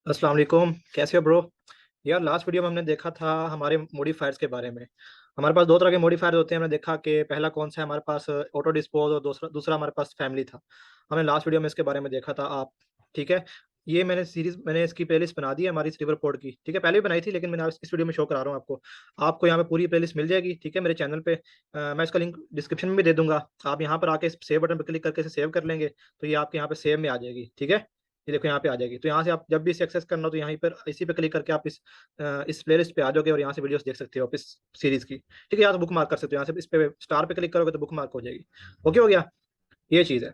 अस्सलाम वालेकुम। कैसे हो ब्रो? यार लास्ट वीडियो में हमने देखा था हमारे मॉडिफायर्स के बारे में। हमारे पास दो तरह के मॉडिफायर्स होते हैं। हमने देखा कि पहला कौन सा है, हमारे पास ऑटो डिस्पोज, और दूसरा दूसरा हमारे पास फैमिली था। हमने लास्ट वीडियो में इसके बारे में देखा था। आप ठीक है, ये मैंने इसकी प्लेलिस्ट बना दी है हमारी इस रिवर की। ठीक है, पहले भी बनाई थी लेकिन मैंने आज इस वीडियो में शो करा रहा हूँ आपको। आपको यहाँ पे पूरी प्लेलिस्ट मिल जाएगी। ठीक है, मेरे चैनल पे मैं इसका लिंक डिस्क्रिप्शन में भी दे दूंगा। आप यहाँ पर आके सेव बटन पर क्लिक करके इसे सेव कर लेंगे तो ये आपके यहाँ पे सेव में आ जाएगी। ठीक है, ये देखो यहाँ पे आ जाएगी। तो यहाँ से आप जब भी इसे एक्सेस करना हो तो यहाँ पर इसी पे क्लिक करके आप इस प्लेलिस्ट पे आ जाओगे और यहाँ से वीडियोस देख सकते हो आप इस सीरीज की। ठीक है, यहाँ से बुक मार्क कर सकते हो। यहाँ से इस पे स्टार पे क्लिक करोगे तो बुक मार्क हो जाएगी। ओके हो गया, ये चीज़ है।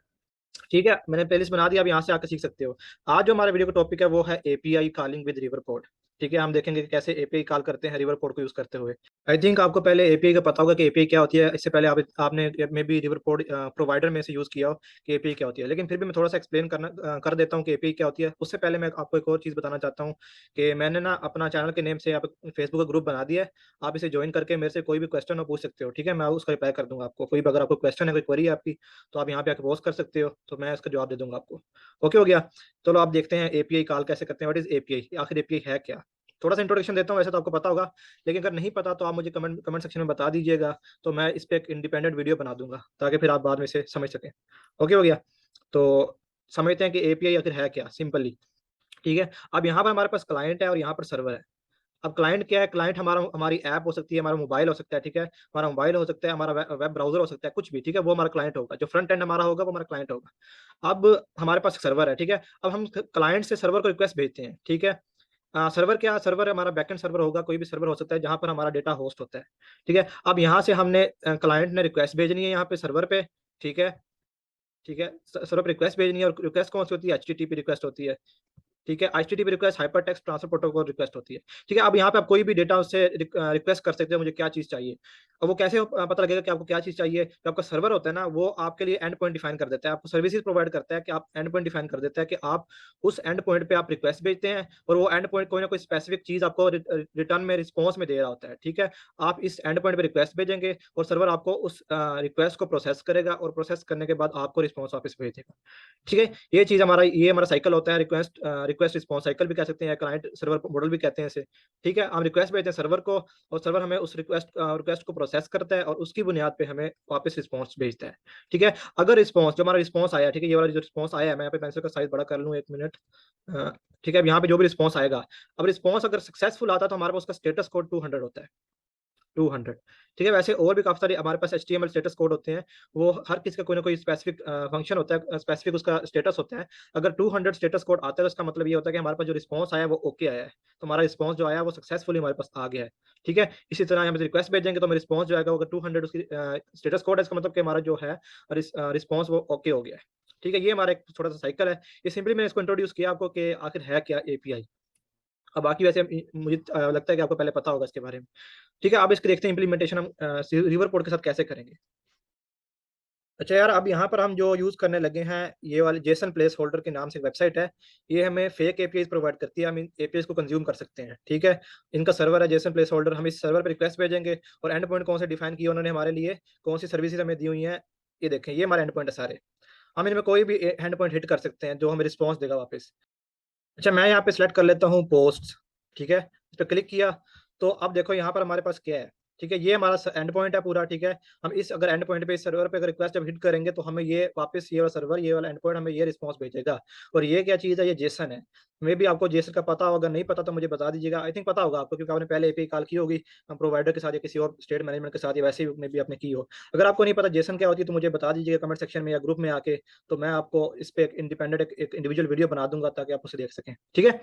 ठीक है, मैंने प्लेलिस्ट बना दिया, अब यहाँ से आकर सीख सकते हो। आज जो हमारे वीडियो का टॉपिक है वो है API calling with river port. ठीक है, हम देखेंगे कि कैसे एपीआई कॉल करते हैं रिवर पोर्ट को यूज करते हुए। आई थिंक आपको पहले एपीआई का पता होगा कि एपीआई क्या होती है। इससे पहले आपने may be river port provider में से यूज किया हो कि एपीआई क्या होती है, लेकिन फिर भी मैं थोड़ा सा एक्सप्लेन कर देता हूँ कि एपीआई क्या होती है। उससे पहले मैं आपको एक और चीज़ बताना चाहता हूँ कि मैंने ना अपना चैनल के नेम से आप फेसबुक का ग्रुप बना दिया है। आप इसे ज्वाइन करके मेरे से कोई भी क्वेश्चन हो पूछ सकते हो। ठीक है, मैं उसका रिप्लाई कर दूंगा आपको। कोई भी अगर आपको क्वेश्चन है, कोई क्वेरी है आपकी, तो आप यहाँ पे आके पोस्ट कर सकते हो, तो मैं इसका जवाब दे दूंगा आपको। ओके हो गया। चलो आप देखते हैं एपीआई कॉल कैसे करते हैं। व्हाट इज एपीआई, आखिर एपीआई है क्या। थोड़ा सा इंट्रोडक्शन देता हूँ, वैसे तो आपको पता होगा, लेकिन अगर नहीं पता तो आप मुझे कमेंट कमेंट सेक्शन में बता दीजिएगा। तो मैं इस पे एक इंडिपेंडेंट वीडियो बना दूंगा ताकि फिर आप बाद में इसे समझ सकें। ओके हो गया। तो समझते हैं कि एपीआई आखिर है क्या, सिंपली। ठीक है, अब यहाँ पर हमारे पास क्लाइंट है और यहाँ पर सर्वर है। अब क्लाइंट क्या है? क्लाइंट हमारी ऐप हो सकती है, हमारा मोबाइल हो सकता है। ठीक है, हमारा मोबाइल हो सकता है, हमारा वेब ब्राउज़र हो सकता है, कुछ भी। ठीक है, वो हमारा क्लाइंट होगा। जो फ्रंट एंड हमारा होगा वो हमारा क्लाइंट होगा। अब हमारे पास सर्वर है। ठीक है, अब हम क्लाइंट से सर्वर को रिक्वेस्ट भेजते हैं। ठीक है, सर्वर क्या, सर्वर हमारा बैकएंड सर्वर होगा, कोई भी सर्वर हो सकता है जहाँ पर हमारा डेटा होस्ट होता है। ठीक है, अब यहाँ से हमने क्लाइंट ने रिक्वेस्ट भेजनी है यहाँ पे सर्वर पे। ठीक है, ठीक है, सर्वर पे रिक्वेस्ट भेजनी है, और रिक्वेस्ट कौन सी होती है? एचटीटीपी रिक्वेस्ट होती है। ठीक है, HTTP request hyper text transfer protocol request होती है। ठीक है, अब यहाँ पे आप कोई भी डेटा उससे रिक्वेस्ट कर सकते हो, मुझे क्या चीज़ चाहिए। और वो कैसे पता लगेगा कि आपको क्या चीज़ चाहिए? जो आपका सर्वर होता है ना, वो आपके लिए एंड पॉइंट डिफाइन कर देता है, आपको सर्विसेज प्रोवाइड करता है कि आप एंड पॉइंट डिफाइन कर देता है कि आप उस एंड पॉइंट पे आप रिक्वेस्ट भेजते हैं, और वो एंड पॉइंट कोई ना कोई स्पेसिफिक चीज़ आपको रिटर्न में रिस्पॉन्स में दे रहा होता है। ठीक है, आप इस एंड पॉइंट पे रिक्वेस्ट भेजेंगे और सर्वर आपको उस रिक्वेस्ट को प्रोसेस करेगा, और प्रोसेस करने के बाद आपको रिस्पॉन्स वापस भेज देगा। ठीक है, ये हमारा साइकिल होता है। रिक्वेस्ट रिस्पॉन्स साइकिल भी कह सकते हैं, क्लाइंट सर्वर मॉडल भी कहते हैं इसे। ठीक है, हम रिक्वेस्ट भेजते हैं सर्वर को, और सर्वर हमें उस रिक्वेस्ट को प्रोसेस करता है और उसकी बुनियाद पे हमें वापस रिस्पॉन्स भेजता है। ठीक है, अगर रिस्पॉन्स जो हमारा रिस्पॉन्स आया, ठीक है, ये वाला जो रिस्पॉन्स आया है, मैं यहाँ पे पेंसिल का साइज बड़ा कर लूँ 1 मिनट। अ, ठीक है, अब यहाँ पे जो भी रिस्पॉन्स आएगा, अब रिस्पॉन्स अगर सक्सेसफुल आता है तो हमारे पास उसका स्टेटस कोड 200 होता है। 200। ठीक है, वैसे और भी काफ़ी सारे हमारे पास एचटीएमएल स्टेटस कोड होते हैं। वो हर किसी का कोई ना कोई स्पेसिफिक फंक्शन होता है, स्पेसिफिक उसका स्टेटस होता है। अगर 200 स्टेटस कोड आता है तो इसका मतलब ये होता है कि हमारे पास जो रिस्पॉन्स आया है वो ओके आया है। तो हमारा रिस्पॉन्स जो आया है वो सक्सेसफुली हमारे पास आ गया है। ठीक है, इसी तरह हम रिक्वेस्ट भेजेंगे तो हमें रिस्पॉन्स जो आएगा वो अगर 200 उसकी स्टेटस कोड है, इसका मतलब कि हमारा जो है रिस्पॉन्स वो ओके हो गया है। ठीक है, ये हमारा एक छोटा-सा साइकिल है। ये सिंपली मैंने इसको इंट्रोड्यूस किया आपको कि आखिर है क्या एपीआई। अब बाकी वैसे मुझे लगता है कि आपको पहले पता होगा इसके बारे में। ठीक है, अब इसके देखते हैं इम्प्लीमेंटेशन हम रिवर पोर्ट के साथ कैसे करेंगे। अच्छा यार, अब यहाँ पर हम जो यूज़ करने लगे हैं, ये वाले जेसन प्लेस होल्डर के नाम से एक वेबसाइट है। ये हमें फेक एपीआईज़ प्रोवाइड करती है, हम इन एपीआईज़ को कंज़्यूम कर सकते हैं। ठीक है, इनका सर्वर है जेसन प्लेस होल्डर, हम इस सर्वर पे रिक्वेस्ट भेजेंगे और एंड पॉइंट कौन से डिफाइन किए उन्होंने हमारे लिए, कौन सी सर्विसेज़ हमें दी हुई हैं, ये देखें, ये हमारे एंड पॉइंट है सारे। हम इनमें कोई भी एंड पॉइंट हिट कर सकते हैं जो हमें रिस्पॉन्स देगा वापस। अच्छा, मैं यहाँ पे सेलेक्ट कर लेता हूँ पोस्ट्स। ठीक है, इस पे क्लिक किया, तो अब देखो यहाँ पर हमारे पास क्या है। ठीक है, ये हमारा एंड पॉइंट है पूरा। ठीक है, हम इस अगर एंड पॉइंट पे इस सर्वर पे अगर रिक्वेस्ट जब हिट करेंगे तो हमें ये वापस ये वाला सर्वर, ये वाला एंड पॉइंट हमें ये रिस्पॉन्स भेजेगा। और ये क्या चीज़ है? ये जेसन है। मे बी आपको जेसन का पता होगा, नहीं पता तो मुझे बता दीजिएगा। आई थिंक पता होगा आपको, क्योंकि आपने पहले एपीआई कॉल की होगी प्रोवाइडर के साथ या किसी और स्टेट मैनेजमेंट के साथ, या वैसे ही मे बी आपने की हो। अगर आपको नहीं पता जेसन क्या होती है तो मुझे बता दीजिएगा कमेंट सेक्शन में या ग्रुप में आके, तो मैं आपको इस पे एक इंडिपेंडेंट एक इंडिविजुअल वीडियो बना दूंगा ताकि आप उसे देख सकें। ठीक है,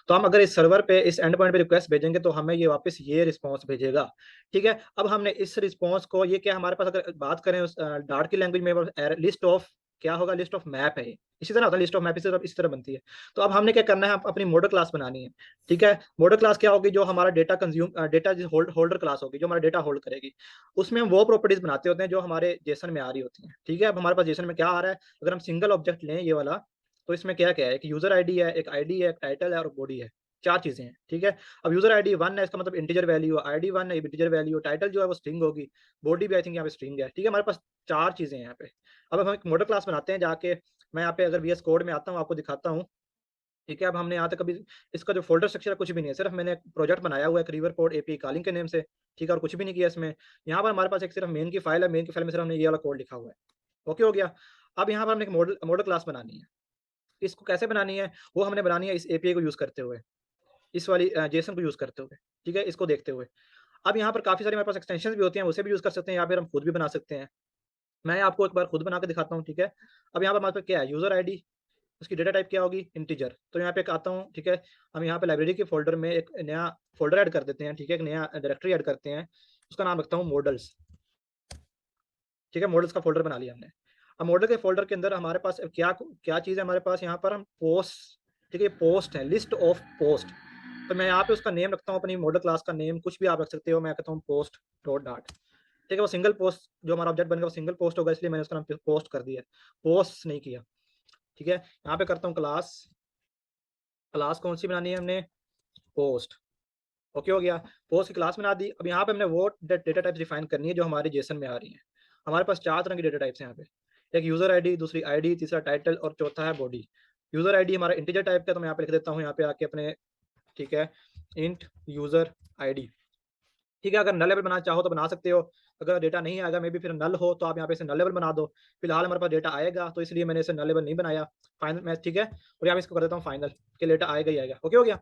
तो हम अगर इस सर्वर पे इस एंड पॉइंट पे रिक्वेस्ट भेजेंगे तो हमें ये वापस ये रिस्पॉन्स भेजेगा। ठीक है, अब हमने इस रिस्पॉन्स को, ये क्या हमारे पास अगर बात करें उस डार्ट की लैंग्वेज में, लिस्ट ऑफ क्या होगा, लिस्ट ऑफ मैप है ये। इसी तरह होता है लिस्ट ऑफ मैप, इसी तरह बनती है। तो अब हमने क्या करना है, अपनी मॉडल क्लास बनानी है। ठीक है, मॉडल क्लास क्या होगी? जो हमारा डेटा होल्डर क्लास होगी, जो हमारा डेटा होल्ड करेगी। उसमें हम वो प्रॉपर्टीज बनाते होते हैं जो हमारे जेसन में आ रही होती हैं। ठीक है, अब हमारे पास जेसन में क्या आ रहा है, अगर हम सिंगल ऑब्जेक्ट लें ये वाला, तो इसमें क्या-क्या है? एक यूज़र आईडी है, एक टाइटल है और बॉडी है। 4 चीज़ें हैं, ठीक है? अब यूज़र आईडी 1 है, इसका मतलब इंटीजर वैल्यू है, आईडी 1 है, ये इंटीजर वैल्यू है, टाइटल जो है वो स्ट्रिंग होगी, बॉडी भी आई थिंक यहाँ पे स्ट्रिंग है, ठीक है? हमारे पास 4 चीज़ें हैं यहाँ पे। अब हम एक मॉडल क्लास बनाते हैं जाके, मैं यहाँ पे अगर वीएस कोड में आता हूँ, आपको दिखाता हूँ। ठीक है, अब हमने यहाँ तक अभी इसका जो फ़ोल्डर स्ट्रक्चर है कुछ भी नहीं है, सिर्फ़ मैंने एक प्रोजेक्ट बनाया हुआ है, एक रिवर-पोर्ट एपीआई कॉलिंग के नेम से, ठीक है, और कुछ भी नहीं किया इसमें। यहाँ पर हमारे पास एक सिर्फ़ मेन की फ़ाइल है, मेन की फ़ाइल में सिर्फ़ हमने ये वाला कोड लिखा हुआ है। ओके हो गया। अब यहाँ पर हमने एक मॉडल मॉडल क्लास बनानी है। इसको कैसे बनानी है, वो हमने बनानी है इस एपीआई को यूज़ करते हुए, इस वाली जेसन को यूज़ करते हुए, ठीक है, इसको देखते हुए। अब यहाँ पर काफ़ी सारी हमारे पास एक्सटेंशंस भी होती हैं, उसे भी यूज़ कर सकते हैं या फिर हम खुद भी बना सकते हैं। मैं आपको एक बार खुद बना के दिखाता हूँ, ठीक है। अब यहाँ पर हमारे पास क्या है, यूज़र आईडी, उसकी डेटा टाइप क्या होगी, इंटीजर। तो यहाँ पे एक आता हूँ, ठीक है। हम यहाँ पे लाइब्रेरी के फ़ोल्डर में एक नया फ़ोल्डर ऐड कर देते हैं, ठीक है, एक नया डायरेक्टरी ऐड करते हैं। उसका नाम रखता हूँ मॉडल्स, ठीक है, मॉडल्स का फ़ोल्डर बना लिया हमने। अब मॉडल के फ़ोल्डर के अंदर हमारे पास क्या क्या चीज़ है हमारे पास, यहाँ पर हम पोस्ट, ठीक है, पोस्ट है, लिस्ट ऑफ पोस्ट। तो मैं यहाँ पे उसका नेम रखता हूँ, अपनी मॉडल क्लास का नेम कुछ भी आप रख सकते हो, मैं कहता हूँ पोस्ट डॉट डाट, ठीक है। वो सिंगल पोस्ट जो हमारा ऑब्जेक्ट बनेगा वो सिंगल पोस्ट होगा, इसलिए मैंने उसका नाम पोस्ट कर दिया है, पोस्ट नहीं किया, ठीक है। यहाँ पे करता हूँ क्लास, क्लास कौन-सी बनानी है हमने, पोस्ट, ओके हो गया। पोस्ट की क्लास बना दी। अब यहाँ पे हमने वो डेटा टाइप्स डिफाइन करनी है जो हमारे जेसन में आ रही हैं। हमारे पास 4 तरह की डेटा टाइप्स हैं यहाँ पे। एक यूज़र आईडी, दूसरी आईडी, तीसरा टाइटल और चौथा है बॉडी। यूज़र आईडी हमारा इंटीजर टाइप का है, तो मैं यहाँ पे लिख देता हूँ यहाँ पे आके अपने, ठीक है, इंट यूज़र आईडी, ठीक है। अगर नल लेवल बनाना चाहो तो बना सकते हो। अगर डेटा नहीं आएगा, मे बी फिर नल हो, तो आप यहाँ पे इसे नल लेवल बना दो। फिलहाल हमारे पास डेटा आएगा, तो इसलिए मैंने इसे नल लेवल नहीं बनाया। फाइनल मैं, ठीक है, और यहाँ पे इसको कर देता हूँ फाइनल, कि डेटा आएगा ही आएगा। ओके हो गया?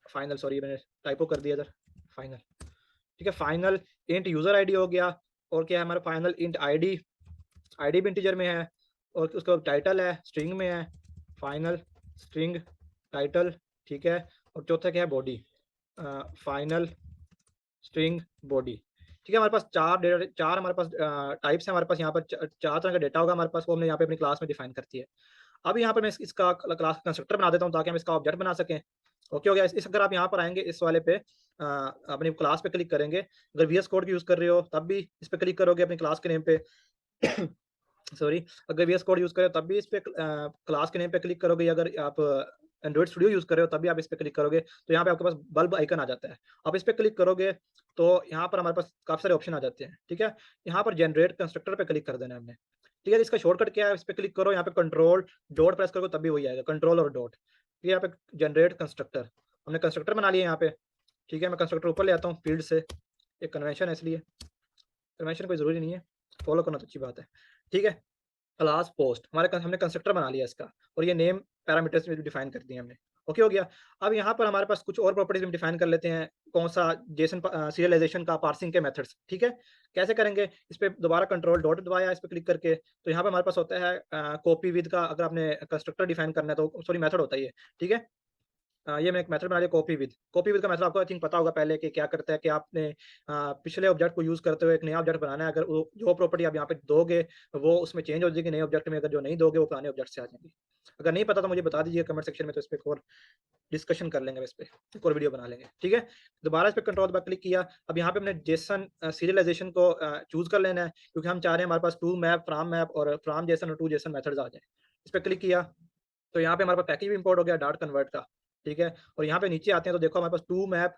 फाइनल, सॉरी मैंने टाइपो कर दिया इधर, फाइनल, ठीक है। फाइनल इंट यूज़र आईडी हो गया, और क्या है हमारा फाइनल इंट आईडी, आईडी भी इंटीजर में है, और उसका टाइटल है, स्ट्रिंग में है, फाइनल स्ट्रिंग टाइटल, ठीक है। और चौथा क्या है, बॉडी, फाइनल स्ट्रिंग बॉडी, ठीक है। हमारे पास 4 हमारे पास टाइप्स हैं, हमारे पास यहाँ पर 4 तरह का डेटा होगा हमारे पास, वो हमने यहाँ पे अपनी क्लास में डिफाइन कर दिया है। अब यहाँ पर मैं इसका क्लास कंस्ट्रक्टर बना देता हूँ ताकि हम इसका ऑब्जेक्ट बना सकें। ओके हो गया। इस अगर आप यहाँ पर आएँगे इस वाले पे, अपनी क्लास पे क्लिक करेंगे, अगर वीएस कोड की यूज़ कर रहे हो तब भी इस पे क्लिक करोगे अपनी क्लास के नेम पे। सॉरी, अगर वीएस कोड यूज़ कर रहे हो तब भी इस पे क्लास के नेम पे क्लिक करोगे, या अगर आप एंड्रॉइड स्टूडियो यूज़ कर रहे हो तब भी आप इस पे क्लिक करोगे, तो यहाँ पे आपके पास बल्ब आइकन आ जाता है। आप इस पे क्लिक करोगे तो यहाँ पर हमारे पास काफ़ी सारे ऑप्शन आ जाते हैं, ठीक है। यहाँ पर जनरेट कंस्ट्रक्टर पे क्लिक कर देना है हमने, ठीक है। इसका शॉर्टकट क्या है, इस पे क्लिक करो, यहाँ पे कंट्रोल डॉट प्रेस करोगे तब भी वही आएगा, कंट्रोल और डॉट। फिर यहाँ पे जनरेट कंस्ट्रक्टर, हमने कंस्ट्रक्टर बना लिया यहाँ पे, ठीक है। मैं कंस्ट्रक्टर ऊपर ले आता हूँ फील्ड से, एक कन्वेंशन है इसलिए, कन्वेंशन कोई ज़रूरी नहीं है, फॉलो करना तो अच्छी बात है, ठीक है। क्लास पोस्ट हमने कंस्ट्रक्टर बना लिया इसका, और ये नेम पैरामीटर्स भी डिफाइन कर दिए हमने। ओके हो गया। अब यहाँ पर हमारे पास कुछ और प्रॉपर्टीज हम डिफाइन कर लेते हैं, कौन सा, जेसन सीरियलाइजेशन का पार्सिंग के मेथड्स, ठीक है। कैसे करेंगे, इस पे दोबारा कंट्रोल डॉट दबाया इस पे क्लिक करके, तो यहाँ पे हमारे पास होता है कॉपी विद का, अगर आपने कंस्ट्रक्टर डिफाइन करना है तो सॉरी मेथड होता है ये, ठीक है। ये मैं एक मेथड बना लिया कॉपी विद का मेथड आपको आई थिंक पता होगा पहले कि क्या करता है, कि आपने पिछले ऑब्जेक्ट को यूज़ करते हुए एक नया ऑब्जेक्ट बनाना है, अगर वो जो प्रॉपर्टी आप यहाँ पे दोगे वो उसमें चेंज हो जाएगी नए ऑब्जेक्ट में, अगर जो नहीं दोगे वो पुराने ऑब्जेक्ट से आ जाएंगी। अगर नहीं पता तो मुझे बता दीजिए कमेंट सेक्शन में, तो इस पे एक और डिस्कशन कर लेंगे, इस पे एक और वीडियो बना लेंगे, ठीक है। दोबारा इस पे कंट्रोल दबा क्लिक किया। अब यहाँ पे हमने जेसन सीरियलाइजेशन को चूज़ कर लेना है, क्योंकि हम चाह रहे हैं हमारे पास टू मैप, फ्रॉम मैप और फ्रॉम जेसन और टू जेसन मेथड्स आ जाए। इस पे क्लिक किया, तो यहाँ पे हमारे पास पैकेज भी इंपोर्ट हो गया डॉट कन्वर्ट का, ठीक है। और यहाँ पे नीचे आते हैं तो देखो हमारे पास टू मैप,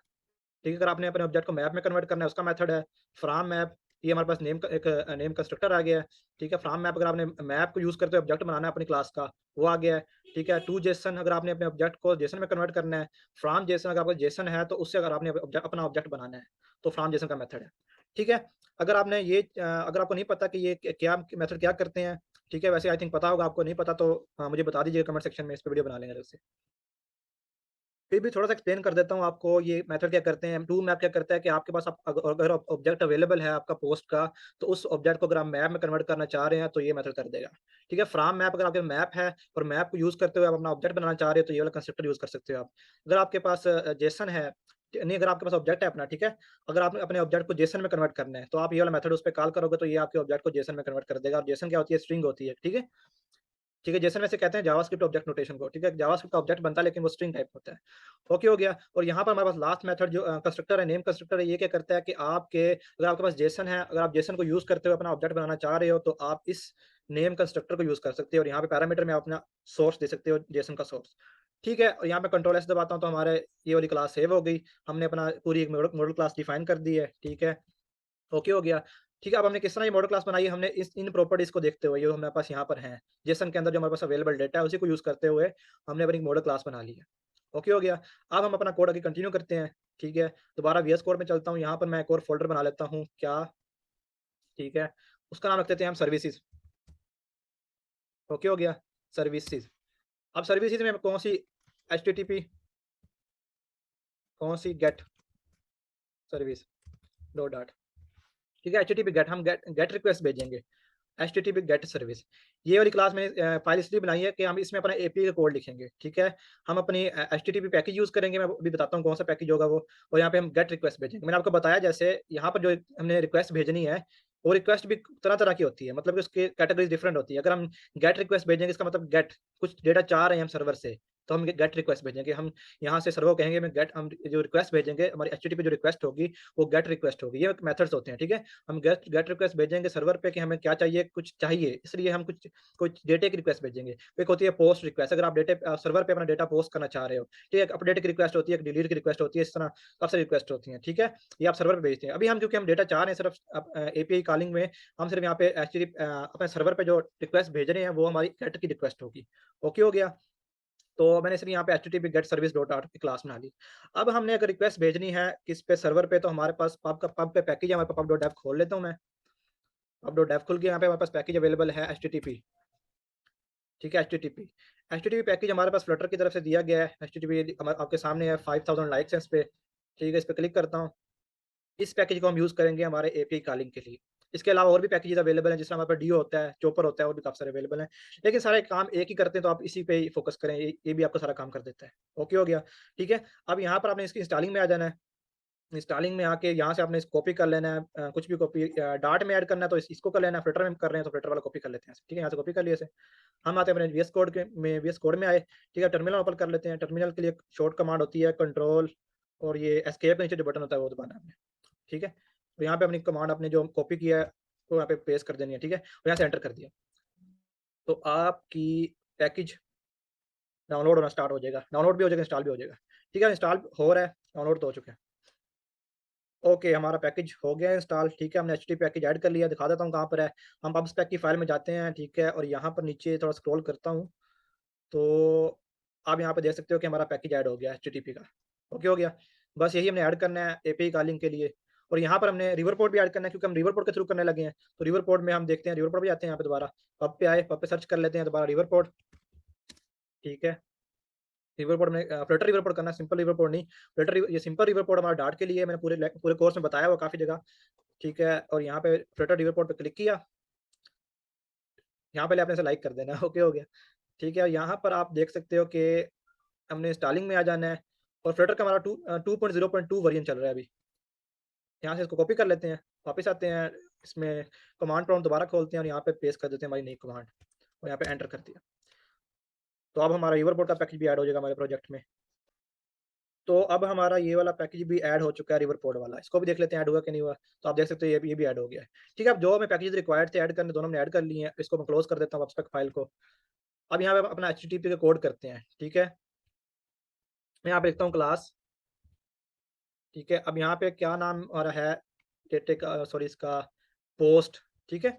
ठीक है। अगर आपने अपने ऑब्जेक्ट को मैप में कन्वर्ट करना है उसका मेथड है फ्रॉम मैप। ये हमारे पास नेम का एक नेम कंस्ट्रक्टर आ गया है, ठीक है। फ्रॉम मैप अगर आपने मैप को यूज़ करते हुए ऑब्जेक्ट बनाना है अपनी क्लास का, वो आ गया है, ठीक है। टू जेसन अगर आपने अपने ऑब्जेक्ट को जेसन में कन्वर्ट करना है। फ्रॉम जेसन अगर आपका जेसन है तो उससे अगर आपने अपना ऑब्जेक्ट बनाना है तो फ्रॉम जेसन का मेथड है, ठीक है। अगर आपने ये अगर आपको नहीं पता कि ये क्या मेथड क्या करते हैं, ठीक है, वैसे आई थिंक पता होगा, आपको नहीं पता तो मुझे बता दीजिए कमेंट सेक्शन में, इस पे वीडियो बना लेंगे जल्द से। फिर भी थोड़ा-सा एक्सप्लेन कर देता हूँ आपको, ये मेथड क्या करते हैं। टू मैप क्या करता है कि आपके पास अगर ऑब्जेक्ट अवेलेबल है आपका पोस्ट का, तो उस ऑब्जेक्ट को अगर आप मैप में कन्वर्ट करना चाह रहे हैं, तो ये मेथड कर देगा। ठीक है? फ्रॉम मैप अगर आपके मैप है और मैप को यूज़ करते हुए आप अपना ऑब्जेक्ट बनाना चाह रहे हो, तो ये वाला कंस्ट्रक्टर यूज़ कर सकते हो आप। अगर आपके पास जेसन है, नहीं, अगर आपके पास ऑब्जेक्ट है अपना, ठीक है? अगर आपने अपने ऑब्जेक्ट को जेसन में कन्वर्ट करना है, तो आप ये वाला मेथड उस पे कॉल करोगे, तो ये आपके ऑब्जेक्ट को जेसन में कन्वर्ट कर देगा। और जेसन क्या होती है? स्ट्रिंग होती है, ठीक है? ठीक है, जेसन वैसे कहते हैं जावास्क्रिप्ट ऑब्जेक्ट नोटेशन को, ठीक है? जावास्क्रिप्ट का ऑब्जेक्ट बनता है लेकिन वो स्ट्रिंग टाइप होता है। ओके हो गया। और यहाँ पर हमारे पास लास्ट मेथड जो कंस्ट्रक्टर है, नेम कंस्ट्रक्टर है, ये क्या करता है कि अगर आपके पास जेसन है, अगर आप जेसन को यूज़ करते हुए अपना ऑब्जेक्ट बनाना चाह रहे हो, तो आप इस नेम कंस्ट्रक्टर को यूज़ कर सकते हो और यहाँ पे पैरामीटर में आप अपना सोर्स दे सकते हो, जेसन का सोर्स। ठीक है? और यहाँ पे कंट्रोल एस दबाता हूँ तो हमारे ये वाली क्लास सेव हो गई। हमने अपना पूरी एक मॉडल मॉडल क्लास डिफाइन कर दी है, ठीक है? ओके हो गया। ठीक है, अब हमने किस तरह ये मॉडल क्लास बनाई है, हमने इस इन प्रॉपर्टीज़ को देखते हुए, जो हमारे पास यहाँ पर हैं, जेसन के अंदर जो हमारे पास अवेलेबल डेटा है, उसी को यूज़ करते हुए हमने अपनी मॉडल क्लास बना ली है। ओके हो गया। अब हम अपना कोड आगे कंटिन्यू करते हैं, ठीक है। दोबारा वीएस कोड में चलता हूँ, यहाँ पर मैं एक और फ़ोल्डर बना लेता हूँ, क्या? ठीक है, उसका नाम रख देते हैं हम सर्विसेज़। ओके हो गया, सर्विसेज़। अब सर्विसेज़ में कौन-सी एचटीटीपी, कौन-सी गेट सर्विस, डॉट डॉट, ठीक है, एचटीटीपी गेट, हम गेट गेट रिक्वेस्ट भेजेंगे। एचटीटीपी गेट सर्विस, ये वाली क्लास मैंने फाइल इसलिए बनाई है कि हम इसमें अपना एपीआई का कोड लिखेंगे, ठीक है। हम अपनी एचटीटीपी पैकेज यूज़ करेंगे, मैं अभी बताता हूँ कौन सा पैकेज होगा वो, और यहाँ पे हम गेट रिक्वेस्ट भेजेंगे। मैंने आपको बताया जैसे यहाँ पर जो हमने रिक्वेस्ट भेजनी है, वो रिक्वेस्ट भी तरह-तरह की होती है, मतलब कि उसकी कैटेगरीज़ डिफरेंट होती है। अगर हम गेट रिक्वेस्ट भेजेंगे, इसका मतलब गेट, कुछ डेटा चाह रहे हैं हम सर्वर से, तो हम गेट रिक्वेस्ट भेजेंगे। हम यहाँ से सर्वर को कहेंगे मैं गेट, हम जो रिक्वेस्ट भेजेंगे, हमारी एचटीटीपी जो रिक्वेस्ट होगी, वो गेट रिक्वेस्ट होगी। ये मेथड्स होते हैं, ठीक है। हम गेट गेट रिक्वेस्ट भेजेंगे सर्वर पे कि हमें क्या चाहिए, कुछ चाहिए, इसलिए हम कुछ डेटे की रिक्वेस्ट भेजेंगे। एक होती है पोस्ट रिक्वेस्ट, अगर आप सर्वर पे अपना डेटा पोस्ट करना चाह रहे हो, ठीक है। एक अपडेट की रिक्वेस्ट होती है, एक डिलीट की रिक्वेस्ट होती है, इस तरह काफ़ी सारी रिक्वेस्ट होती हैं, ठीक है। ये आप सर्वर पे भेजते हैं। अभी हम क्योंकि हम डेटा चाह रहे हैं सिर्फ एपीआई कॉलिंग में, हम सिर्फ यहाँ पे एक्चुअली अपने सर्वर पे जो रिक्वेस्ट भेज रहे हैं, वो हमारी गेट की रिक्वेस्ट होगी। ओके हो गया? तो मैंने सिर्फ यहाँ पे HTTP get service dot dart की क्लास बना ली। अब हमने अगर रिक्वेस्ट भेजनी है किस पे, सर्वर पे, तो हमारे पास पब पे पैकेज है, हमारे पास pub.dev खोल लेता हूँ मैं। pub.dev खुल गया, यहाँ पे हमारे पास पैकेज अवेलेबल है एचटीटीपी, ठीक है, एचटीटीपी। एचटीटीपी पैकेज हमारे पास फ्लटर की तरफ से दिया गया है। एचटीटीपी आपके सामने है, 5000 लाइक्स हैं इस पे, ठीक है। इस पे क्लिक करता हूँ। इस पैकेज को हम यूज़ करेंगे हमारे एपीआई कॉलिंग के लिए। इसके अलावा और भी पैकेजेज़ अवेलेबल हैं, जिस तरह हमारे पास डियो होता है, चॉपर होता है, और भी काफ़ी सारे अवेलेबल हैं। लेकिन सारे काम एक ही करते हैं, तो आप इसी पे ही फ़ोकस करें, ये भी आपका सारा काम कर देता है। ओके हो गया, ठीक है। अब यहाँ पर आपने इसकी इंस्टॉलिंग में आ जाना है। इंस्टॉलिंग में आके यहाँ से आपने इसको कॉपी कर लेना है, कुछ भी कॉपी डार्ट में ऐड करना है तो इसको कर लेना है, फ्लटर में कर रहे हैं तो फ्लटर वाला कॉपी कर लेते हैं, ठीक है। यहाँ से कॉपी कर लिया इसे। हम आते हैं अपने वीएस कोड में आए, ठीक है। टर्मिनल ओपन कर लेते हैं। टर्मिनल के लिए शॉर्ट कमांड होती है कंट्रोल, और ये एस्केप के नीचे जो बटन होता है वो दबाना है आपने, ठीक है। तो यहाँ पे अपनी कमांड आपने जो कॉपी किया है, वो यहाँ पे पेस्ट कर देनी है, ठीक है। और यहाँ से एंटर कर दिया, तो आपकी पैकेज डाउनलोड होना स्टार्ट हो जाएगा। डाउनलोड भी हो जाएगा, इंस्टॉल भी हो जाएगा, ठीक है। इंस्टॉल हो रहा है, डाउनलोड तो हो चुका है। ओके, हमारा पैकेज हो गया है इंस्टॉल, ठीक है। हमने एचटीटीपी पैकेज ऐड कर लिया, दिखा देता हूँ कहाँ पर है। हम पबस्पेक की फाइल में जाते हैं, ठीक है, और यहाँ पर नीचे थोड़ा स्क्रॉल करता हूँ, तो आप यहाँ पे देख सकते हो कि हमारा पैकेज ऐड हो गया है एचटीटीपी का। ओके हो गया। बस यही हमने ऐड करना है एपीआई कॉलिंग के लिए, और यहाँ पर हमने रिवर पोर्ट भी ऐड करना है, क्योंकि हम रिवर पोर्ट के थ्रू करने लगे हैं। तो रिवर पोर्ट में हम देखते हैं, रिवर पोर्ट पे जाते हैं, यहाँ पे दोबारा पब पे आए, पब पे सर्च कर लेते हैं दोबारा रिवर पोर्ट, ठीक है। रिवर पोर्ट में फ्लटर रिवर पोर्ट करना है, सिंपल रिवर पोर्ट नहीं। ये सिंपल रिवर पोर्ट हमारा डार्ट के लिए है, मैंने पूरे कोर्स में बताया हुआ काफ़ी जगह, ठीक है। और यहाँ पे फ्लटर रिवर पोर्ट पे क्लिक किया, यहाँ पहले आपने इसे लाइक कर देना है, ओके हो गया, ठीक है। और यहाँ पर आप देख सकते हो कि हमने इंस्टॉलिंग में आ जाना है, और फ्लटर का हमारा 2.0.2 वर्जन चल रहा है अभी। यहाँ से इसको कॉपी कर लेते हैं, वापस आते हैं, इसमें कमांड प्रॉम्प्ट दोबारा खोलते हैं, और यहाँ पे पेस्ट कर देते हैं हमारी नई कमांड, और यहाँ पे एंटर कर दिया। तो अब हमारा रिवर पोर्ट का पैकेज भी ऐड हो जाएगा हमारे प्रोजेक्ट में। तो अब हमारा ये वाला पैकेज भी ऐड हो चुका है, रिवर पोर्ट वाला। इसको भी देख लेते हैं ऐड हुआ कि नहीं हुआ। तो आप देख सकते हो ये भी ऐड हो गया है। ठीक है, अब जो हमें पैकेजेस रिक्वायर्ड थे ऐड करने, दोनों हमने ऐड कर लिए हैं। इसको मैं क्लोज़ कर देता हूँ एब्स्ट्रैक्ट फाइल को। अब यहाँ पे अपना एचटीटीपी का कोड करते हैं, ठीक है। मैं यहाँ पे लिखता हूँ क्लास, ठीक है। अब यहाँ पे क्या नाम आ रहा है, डेटे का, सॉरी, इसका पोस्ट, ठीक है।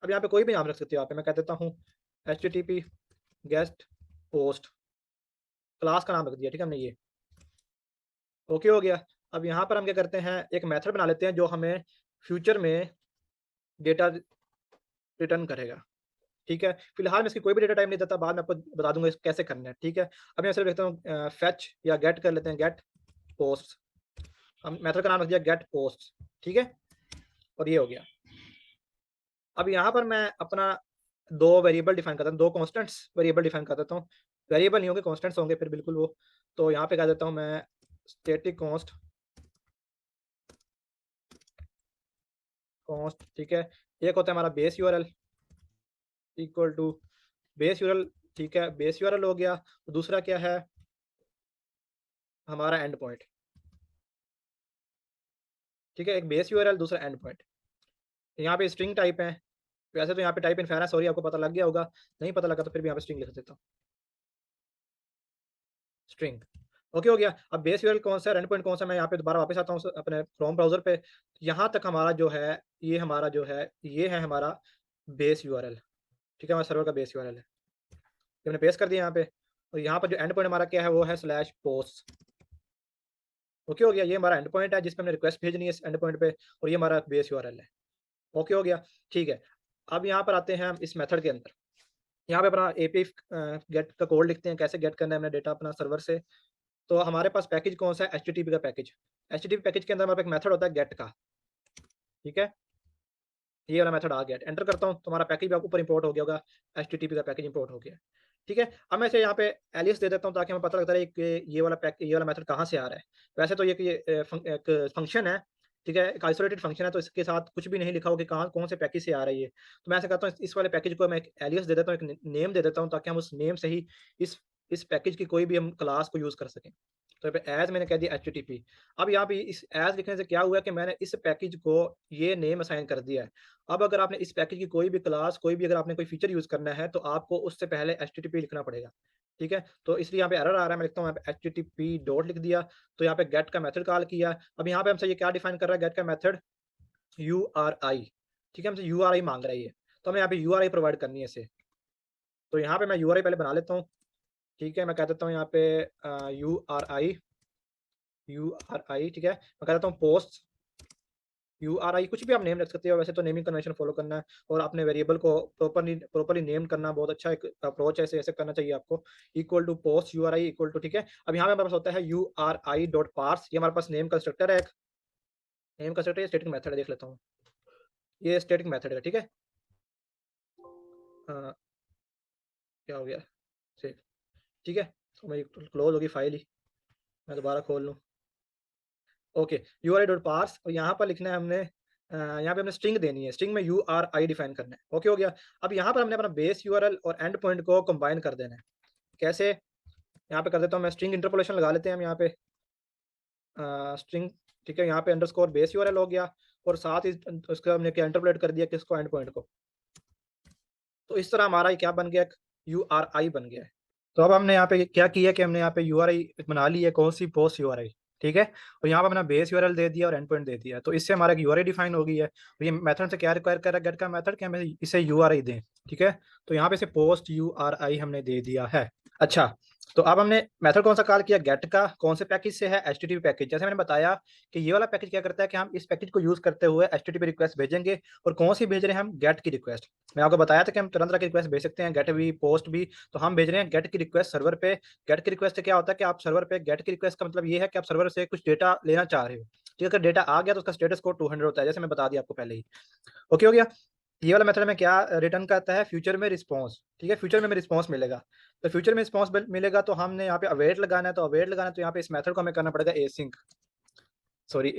अब यहाँ पे कोई भी नाम रख सकते हो आप, मैं कह देता हूँ एचटीटीपी गेस्ट पोस्ट, क्लास का नाम रख दिया, ठीक है हमने ये। ओके हो गया। अब यहाँ पर हम क्या करते हैं, एक मेथड बना लेते हैं जो हमें फ्यूचर में डेटा रिटर्न करेगा, ठीक है। फिलहाल मैं इसकी कोई भी डेटा टाइप नहीं देता, बाद में आपको बता दूंगा इसको कैसे करना है, ठीक है। अब मैं सिर्फ लिखता हूँ फेच या गेट कर लेते हैं, गेट पोस्ट। हम मेथड का नाम रख दिया गेट पोस्ट, ठीक है। और ये हो गया। अब यहाँ पर मैं अपना 2 वेरिएबल डिफाइन करता हूँ, 2 कांस्टेंट्स वेरिएबल डिफाइन कर देता हूँ। वेरिएबल नहीं होंगे, कांस्टेंट्स होंगे फिर बिल्कुल वो। तो यहाँ पे कह देता हूँ मैं स्टैटिक कॉन्स्ट, ठीक है। एक होता है हमारा base URL equal to base URL, ठीक है, बेस यूआरएल हो गया। तो दूसरा क्या है हमारा एंड पॉइंट, ठीक है। एक बेस यूआरएल, दूसरा एंड पॉइंट। यहाँ पे स्ट्रिंग टाइप है, वैसे तो यहाँ पे टाइप इनफाइनाइट, सॉरी आपको पता लग गया होगा, नहीं पता लगा तो फिर भी यहाँ पे स्ट्रिंग लिख देता हूँ, स्ट्रिंग। ओके हो गया। अब बेस यूआरएल कौन सा है, एंड पॉइंट कौन सा है, मैं यहाँ पे दोबारा वापस आता हूँ अपने क्रोम ब्राउज़र पे। यहाँ तक हमारा जो है, ये हमारा जो है, ये है हमारा बेस यूआरएल, ठीक है? हमारे सर्वर का बेस यूआरएल है। ये हमने पेस्ट कर दिया यहाँ पे, और यहाँ पर जो एंड पॉइंट हमारा क्या है, वो है स्लैश पोस्ट। ओके हो गया। ये हमारा एंड पॉइंट है जिस पे हमने रिक्वेस्ट भेजनी है इस एंड पॉइंट पे, और ये हमारा बेस यूआरएल है। ओके हो गया, ठीक है। अब यहाँ पर आते हैं हम इस मेथड के अंदर। यहाँ पे अपना एपीआई गेट का कोड लिखते हैं, कैसे गेट करना है हमने डेटा अपना सर्वर से। तो हमारे पास पैकेज कौन-सा है, एचटीटीपी का पैकेज। एचटीटीपी पैकेज के अंदर हमारे पास एक मेथड होता है गेट का, ठीक है? ये वाला मेथड आ गया, एंटर करता हूँ तो हमारा पैकेज भी ऊपर इंपोर्ट हो गया होगा, एचटीटीपी का पैकेज इंपोर्ट हो गया, ठीक है? अब मैं इसे यहाँ पे एलियास दे देता हूँ ताकि हमें पता लगता रहे कि ये वाला मेथड कहाँ से आ रहा है। वैसे तो ये एक फंक्शन है, ठीक है? एक आइसोलेटेड फंक्शन है, तो इसके साथ कुछ भी नहीं लिखा हो कि कहाँ कौन से पैकेज से आ रही है। तो मैं ऐसा करता हूँ, इस वाले पैकेज को मैं एक एलियास दे देता हूँ, एक नेम दे देता हूँ, ताकि हम उस नेम से ही इस इस पैकेज की कोई भी हम क्लास को यूज़ कर सकें। तो यहाँ पे एज़ मैंने कह दिया एचटीटीपी। अब यहाँ पे इस एज़ लिखने से क्या हुआ कि मैंने इस पैकेज को ये नेम असाइन कर दिया है। अब अगर आपने इस पैकेज की कोई भी क्लास, कोई भी अगर आपने कोई फीचर यूज़ करना है, तो आपको उससे पहले एचटीटीपी लिखना पड़ेगा, ठीक है? तो इसलिए यहाँ पे एरर आ रहा है, मैं लिखता हूँ यहाँ पे एचटीटीपी डॉट लिख दिया, तो यहाँ पे गेट का मेथड कॉल किया। अब यहाँ पे हमसे ये क्या डिफाइन कर रहा है गेट का मेथड, यूआरआई, ठीक है? हमसे यूआरआई माँग रहा है ये, तो हमें यहाँ पे यूआरआई प्रोवाइड करनी है इसे। तो यहाँ पे मैं यूआरआई पहले बना लेता हूँ, ठीक है? मैं कह देता हूँ यहाँ पे यूआरआई, ठीक है? मैं कह देता हूँ पोस्ट यूआरआई, कुछ भी आप नेम रख सकते हो, वैसे तो नेमिंग कन्वेंशन फॉलो करना है, और अपने वेरिएबल को प्रॉपर्ली नेम करना बहुत अच्छा एक अप्रोच है, ऐसे करना चाहिए आपको। Equal to post URI equal to, ठीक है? अब यहाँ पे हमारे पास होता है यूआरआई डॉट पार्स, ये हमारे पास नेम कंस्ट्रक्टर है एक, नेम कंस्ट्रक्टर, ये स्टैटिक मेथड है, देख लेता हूँ। ये स्टैटिक मेथड है, ठीक है? अ, क्या हो गया? सेव, ठीक है? तो मेरी क्लोज़ होगी फाइल ही, मैं दोबारा खोल लूँ। ओके, यूआरआई डॉट पार्स, और यहाँ पर लिखना है हमने यहाँ पे हमने स्ट्रिंग देनी है, स्ट्रिंग में यूआरआई डिफाइन करना है। ओके हो गया। अब यहाँ पर हमने अपना बेस यूआरएल और एंड पॉइंट को कंबाइन कर देना है। कैसे? यहाँ पे कर देता हूँ मैं, स्ट्रिंग इंटरपोलेशन लगा लेते हैं हम यहाँ पे, स्ट्रिंग, ठीक है? यहाँ पे अंडरस्कोर बेस यूआरएल हो गया, और साथ ही उसका हमने क्या इंटरपोलेट कर दिया, किसको, एंड पॉइंट को। तो इस तरह हमारा ये क्या बन गया, एक यूआरआई बन गया है। तो अब हमने यहाँ पे क्या किया कि हमने यहाँ पे यूआरआई बना ली है, कौन सी, पोस्ट यूआरआई, ठीक है? और यहाँ पे हमने बेस यूआरएल दे दिया और एंड पॉइंट दे दिया, तो इससे हमारा एक यूआरआई डिफाइन हो गई है। और ये मेथड से क्या रिक्वायर कर रहा है गेट का मेथड, कि हमें इसे यूआरआई दें, ठीक है? तो यहाँ पे इसे पोस्ट यूआरआई हमने दे दिया है। अच्छा, तो अब हमने मेथड कौन सा कॉल किया, गेट का, कौन से पैकेज से है, एचटीटीपी पैकेज। जैसे मैंने बताया कि ये वाला पैकेज क्या करता है कि हम इस पैकेज को यूज़ करते हुए एचटीटीपी रिक्वेस्ट भेजेंगे, और कौन सी भेज रहे हैं हम, गेट की रिक्वेस्ट। मैं आपको बताया था कि हम तरह-तरह की रिक्वेस्ट भेज सकते हैं, गेट भी, पोस्ट भी, तो हम भेज रहे हैं गेट की रिक्वेस्ट सर्वर पे। गेट की रिक्वेस्ट से क्या होता है कि आप सर्वर पे, गेट की रिक्वेस्ट का मतलब ये है कि आप सर्वर से कुछ डेटा लेना चाह रहे हो, ठीक है? अगर डेटा आ गया तो उसका स्टेटस कोड 200 होता है, जैसे मैं बता दिया आपको पहले ही। ओके हो गया। ये वाला मेथड में क्या रिटर्न करता है, फ्यूचर में रिस्पॉन्स, ठीक है? फ्यूचर में हमें रिस्पॉन्स मिलेगा। तो फ्यूचर में रिस्पॉन्स मिलेगा, तो हमने यहाँ पे अवेट लगाना है, तो अवेट लगाना है, तो यहाँ पे इस मेथड को हमें करना पड़ेगा एसिंक। ठीक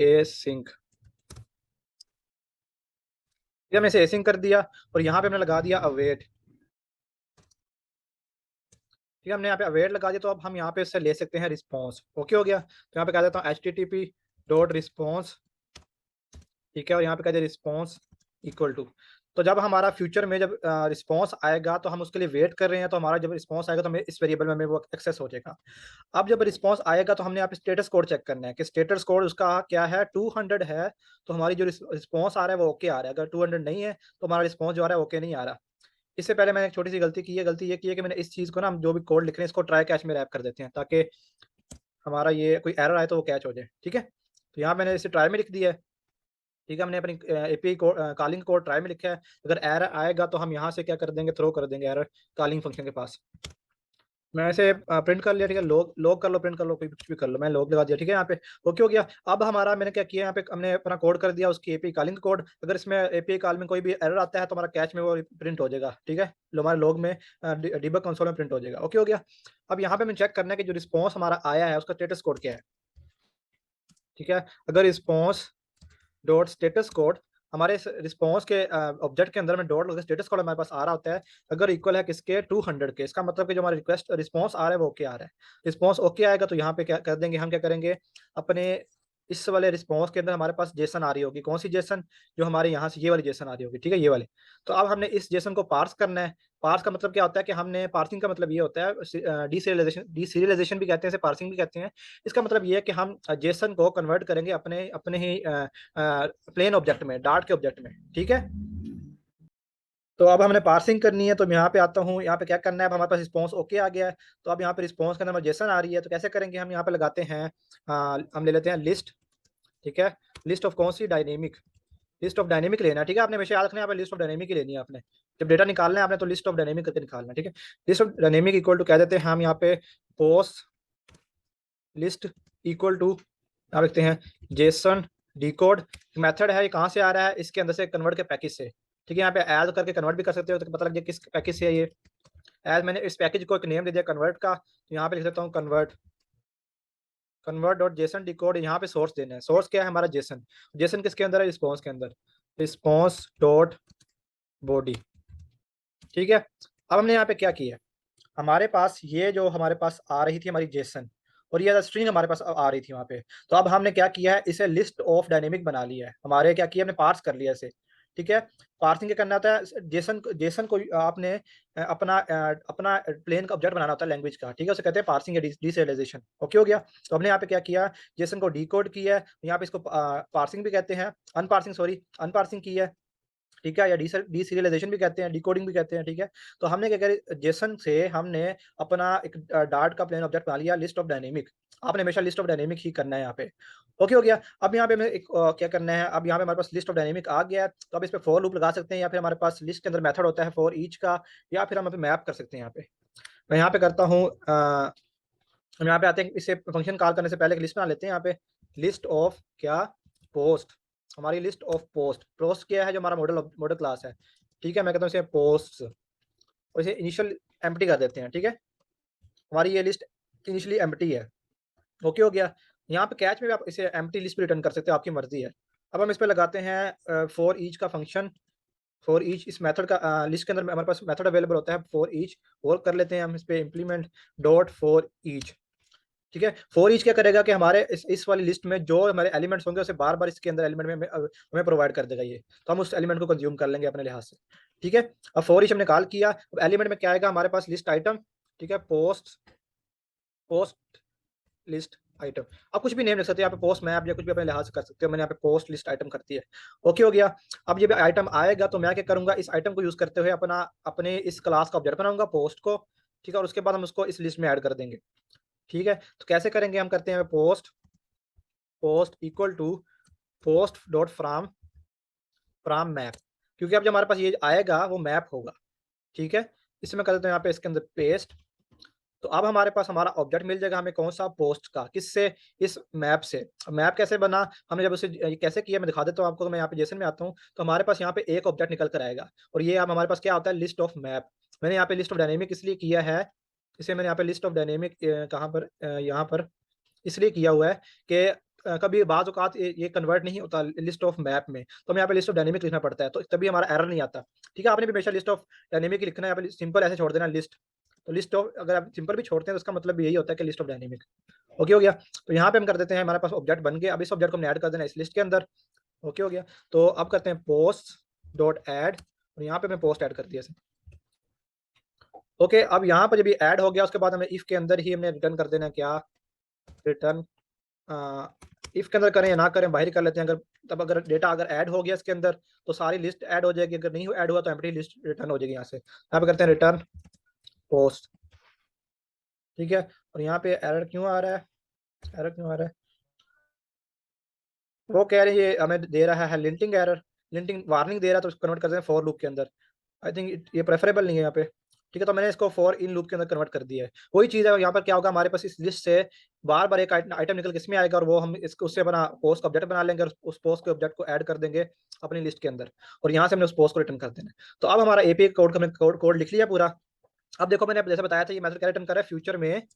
है, हमने इसे एसिंक कर दिया, और यहाँ पे हमने लगा दिया अवेट। ठीक है, हमने यहाँ पे अवेट लगा दिया, तो अब हम यहाँ पे इससे ले सकते हैं रिस्पॉन्स। ओके हो गया। तो यहाँ पे कह देता हूँ एचटीटीपी डॉट रिस्पॉन्स, ठीक है? और यहाँ पे कह दिया रिस्पॉन्स इक्वल टू, तो जब हमारा फ्यूचर में जब रिस्पॉन्स आएगा, तो हम उसके लिए वेट कर रहे हैं, तो हमारा जब रिस्पॉन्स आएगा तो हमें इस वेरिएबल में हमें वो एक्सेस हो जाएगा। अब जब रिस्पॉन्स आएगा, तो हमने यहाँ पे स्टेटस कोड चेक करना है कि स्टेटस कोड उसका क्या है, 200 है, तो हमारी जो रिस्पॉन्स आ रहा है वो ओके आ रहा है। अगर 200 नहीं है, तो हमारा रिस्पॉन्स जो आ रहा है ओके नहीं आ रहा। इससे पहले मैंने एक छोटी-सी गलती की है, गलती ये की है कि मैंने इस चीज़ को ना, हम जो भी कोड लिख रहे हैं इसको ट्राई कैच में रैप कर देते हैं, ताकि हमारा ये कोई एरर आए तो वो कैच हो जाए, ठीक है? तो यहाँ मैंने इसे ट्राई में लिख दिया है, ठीक है? हमने अपनी एपीआई कॉलिंग कोड ट्राई में लिखा है। अगर एरर आएगा तो हम यहाँ से क्या कर देंगे, थ्रो कर देंगे एरर कॉलिंग फंक्शन के पास। मैं इसे प्रिंट कर लिया, ठीक है? लॉग लॉग कर लो, प्रिंट कर लो, कोई कुछ भी कर लो, मैंने लॉग लगा दिया, ठीक है? यहाँ पे ओके हो गया। अब हमारा मैंने क्या किया, यहाँ पे हमने अपना कोड कर दिया, उसकी एपीआई कॉलिंग कोड। अगर इसमें एपीआई कॉल में कोई भी एरर आता है, तो हमारा कैच में वो प्रिंट हो जाएगा, ठीक है? हमारे लॉग में डिबग कंसोल में प्रिंट हो जाएगा। ओके हो गया। अब यहाँ पे हमें चेक करना है कि जो रिस्पॉन्स हमारा आया है उसका स्टेटस कोड क्या है, ठीक है? अगर रिस्पॉन्स डॉट स्टेटस कोड हमारे इस रिस्पॉन्स के ऑब्जेक्ट के अंदर में डॉट लगा, स्टेटस कोड हमारे पास आ रहा होता है, अगर इक्वल है किसके, 200 के, इसका मतलब कि जो हमारा रिस्पॉन्स आ रहा है वो ओके आ रहा है। रिस्पॉन्स ओके आएगा, तो यहाँ पे क्या कर देंगे, हम क्या करेंगे, अपने इस वाले रिस्पॉन्स के अंदर हमारे पास जेसन आ रही होगी, कौन सी जेसन, जो हमारे यहाँ से ये वाली जेसन आ रही होगी, ठीक है? ये वाली। तो अब हमने इस जेसन को पार्स करना है, पार्स का मतलब क्या होता है कि हमने पार्सिंग का मतलब ये होता है डीसीरियलाइजेशन भी कहते हैं, इसे पार्सिंग भी कहते हैं। इसका मतलब ये है कि हम जेसन को कन्वर्ट करेंगे अपने अपने ही प्लेन ऑब्जेक्ट में, डार्ट के ऑब्जेक्ट में, ठीक है। तो अब हमने पार्सिंग करनी है, तो मैं यहाँ पे आता हूँ, यहाँ पे क्या करना है, अब हमारे पास रिस्पॉन्स ओके आ गया है। तो अब यहाँ पे रिस्पॉन्स के अंदर जेसन आ रही है, तो कैसे करेंगे, हम यहाँ पे लगाते हैं हम ले लेते हैं लिस्ट, ठीक है। लिस्ट ऑफ कौन सी, डायनेमिक, लिस्ट ऑफ डायनेमिक लेना है, ठीक है। आपने हमेशा याद रखना है, यहाँ पे लिस्ट ऑफ डायनेमिक ही लेनी है आपने, जब डेटा निकालना है आपने तो लिस्ट ऑफ डायनेमिक करके निकालना है, ठीक है। List of dynamic equal to कह देते हैं हम यहाँ पे पोस्ट लिस्ट इक्वल टू, आप लिखते हैं जेसन डिकोड। मेथड है, ये कहाँ से आ रहा है, इसके अंदर से कन्वर्ट के पैकेज से, ठीक है। यहाँ पे ऐड करके कन्वर्ट भी कर सकते हो, तो पता लग जाए किस पैकेज से है ये। एज मैंने इस पैकेज को एक नेम दे दिया कन्वर्ट का, तो यहाँ पे लिख देता हूँ convert, convert dot JSON decode. यहाँ पे सोर्स देना है, सोर्स क्या है हमारा, जेसन। जेसन किसके अंदर है, रिस्पॉन्स के अंदर, रिस्पॉन्स डॉट बॉडी, ठीक है। अब हमने यहाँ पे क्या किया, हमारे पास ये जो हमारे पास आ रही थी हमारी जेसन, और ये स्ट्रिंग हमारे पास आ रही थी वहाँ पे। तो अब हमने क्या किया है, इसे लिस्ट ऑफ डायनेमिक बना लिया है, हमारे क्या किया, हमने पार्स कर लिया इसे, ठीक है। पार्सिंग क्या करना होता है, जेसन जेसन को आपने अपना प्लेन का ऑब्जेक्ट बनाना होता है लैंग्वेज का, ठीक है। उसे कहते हैं पार्सिंग या डीसेरियलाइजेशन, ओके हो गया। तो हमने यहाँ पे क्या किया, जेसन को डिकोड किया है, यहाँ पे इसको पार्सिंग भी कहते हैं, अनपार्सिंग, सॉरी अनपार्सिंग की है, ठीक है, या डीसीरियलाइजेशन भी कहते हैं, डिकोडिंग भी कहते हैं, ठीक है। तो हमने क्या करा, जेसन से हमने अपना एक डार्ट का प्लेन ऑब्जेक्ट बना लिया, लिस्ट ऑफ डायनेमिक। आपने हमेशा लिस्ट ऑफ डायनेमिक ही करना है यहाँ पे, ओके हो गया। अब यहाँ पे हमें एक क्या करना है, अब यहाँ पे हमारे पास लिस्ट ऑफ डायनेमिक आ गया है, तो अब इस पे फॉर लूप लगा सकते हैं, या फिर हमारे पास लिस्ट के अंदर मेथड होता है फॉर ईच का, या फिर हम यहाँ पे मैप कर सकते हैं। यहाँ पे मैं यहाँ पे करता हूँ, हम यहाँ पे आते हैं, इसे फंक्शन कॉल करने से पहले एक लिस्ट बना लेते हैं। यहाँ पे लिस्ट ऑफ क्या, पोस्ट, हमारी लिस्ट ऑफ पोस्ट, पोस्ट क्या है, जो हमारा मॉडल मॉडल क्लास है, ठीक है। मैं कहता हूँ इसे पोस्ट, और इसे इनिशियल एम्प्टी कर देते हैं, ठीक है। हमारी ये लिस्ट इनिशियली एम्प्टी है, ओके हो गया। यहाँ पे कैच में भी आप इसे एम्प्टी लिस्ट भी रिटर्न कर सकते हो, आपकी मर्जी है। अब हम इस पे लगाते हैं फॉर ईच का फंक्शन, फॉर ईच, इस मेथड का लिस्ट के अंदर हमारे पास मेथड अवेलेबल होता है फॉर ईच, और कर लेते हैं हम इस पे इम्प्लीमेंट डॉट फॉर ईच, ठीक है। फॉर ईच क्या करेगा कि हमारे इस वाली लिस्ट में जो हमारे एलिमेंट्स होंगे उसे बार बार इसके अंदर एलिमेंट में हमें प्रोवाइड कर देगा ये, तो हम उस एलिमेंट को कंज्यूम कर लेंगे अपने लिहाज से, ठीक है। अब फॉर ईच हमने कॉल किया, अब एलिमेंट में क्या आएगा हमारे पास, लिस्ट आइटम, ठीक है, पोस्ट, पोस्ट लिस्ट आइटम। आप कुछ भी नेम लिख सकते हैं यहाँ पे, पोस्ट मैप या कुछ भी अपने लिहाज से कर सकते हो। मैंने यहाँ पे पोस्ट लिस्ट आइटम करती है, ओके हो गया। अब जब आइटम आएगा तो मैं क्या करूंगा, इस आइटम को यूज करते हुए अपना अपने इस क्लास का ऑब्जेक्ट बनाऊंगा पोस्ट को, ठीक है, और उसके बाद हम उसको इस लिस्ट में ऐड कर देंगे, ठीक है। तो कैसे करेंगे, हम करते हैं post, post equal to post dot from, from map, क्योंकि अब जब हमारे पास ये आएगा वो मैप होगा, ठीक है। इसमें कर देते हैं यहाँ पे इसके अंदर पेस्ट। तो अब हमारे पास हमारा ऑब्जेक्ट मिल जाएगा हमें, कौन सा, पोस्ट का, किससे, इस मैप से। मैप कैसे बना, हमने जब उसे कैसे किया मैं दिखा देता हूँ आपको। तो मैं यहाँ पे जेसन में आता हूँ, तो हमारे पास यहाँ पे एक ऑब्जेक्ट निकल कर आएगा, और ये अब हमारे पास क्या होता है, लिस्ट ऑफ मैप। मैंने यहाँ पे लिस्ट ऑफ डायनेमिक इसलिए किया है, इसे मैंने यहाँ पे लिस्ट ऑफ डायनेमिक कहाँ पर, यहाँ पर इसलिए किया हुआ है कि कभी बाज़ औक़ात ये कन्वर्ट नहीं होता लिस्ट ऑफ मैप में, तो हमें यहाँ पे लिस्ट ऑफ डायनेमिक लिखना पड़ता है, तो तभी हमारा एरर नहीं आता, ठीक है। आपने भी हमेशा लिस्ट ऑफ डायनेमिक ही लिखना है, यहाँ पे सिंपल ऐसे छोड़ देना लिस्ट। तो लिस्ट ऑफ अगर आप सिंपल भी छोड़ते हैं तो उसका मतलब भी यही होता है कि लिस्ट ऑफ डायनेमिक, ओके हो गया। तो यहाँ पे हम कर देते हैं, हमारे पास ऑब्जेक्ट बन गया, अब इस ऑब्जेक्ट को हमने ऐड कर देना इस लिस्ट के अंदर, ओके हो गया। तो अब करते हैं पोस्ट डॉट ऐड, और यहाँ पे मैं पोस्ट ऐड कर दिया इसे, ओके। अब यहाँ पर जब ये ऐड हो गया उसके बाद हमें इफ के अंदर ही हमने रिटर्न कर देना, क्या, रिटर्न, इफ के अंदर करें या ना करें बाहर कर लेते हैं। अगर तब अगर डेटा अगर ऐड हो गया इसके अंदर तो सारी लिस्ट ऐड हो जाएगी, अगर नहीं ऐड हुआ तो एम्प्टी लिस्ट रिटर्न हो जाएगी यहाँ से। यहाँ पे करते हैं रिटर्न पोस्ट, ठीक है। और यहाँ पे एरर क्यों आ रहा है, एरर क्यों आ रहा है, वो कह रहे हैं ये हमें दे रहा है लिंटिंग एरर, लिंटिंग वार्निंग दे रहा है, तो कन्वर्ट कर दें फॉर लूप के अंदर। आई थिंक ये प्रेफरेबल नहीं है यहाँ पे, ठीक है। तो मैंने इसको फॉर इन लूप के अंदर कन्वर्ट कर दिया है। वही चीज़ है, यहाँ पर क्या होगा, हमारे पास इस लिस्ट से बार बार एक आइटम निकल के इसमें आएगा, और वो हम इसको उससे बना पोस्ट का ऑब्जेक्ट बना लेंगे, और उस पोस्ट के ऑब्जेक्ट को ऐड कर देंगे अपनी लिस्ट के अंदर, और यहाँ से हमने उस पोस्ट को रिटर्न कर देना है। तो अब हमारा एपीआई कोड का कोड कोड लिख लिया पूरा। अब देखो मैंने जैसे बताया था ये मेथड क्या रिटर्न कर रहा है, फ्यूचर में,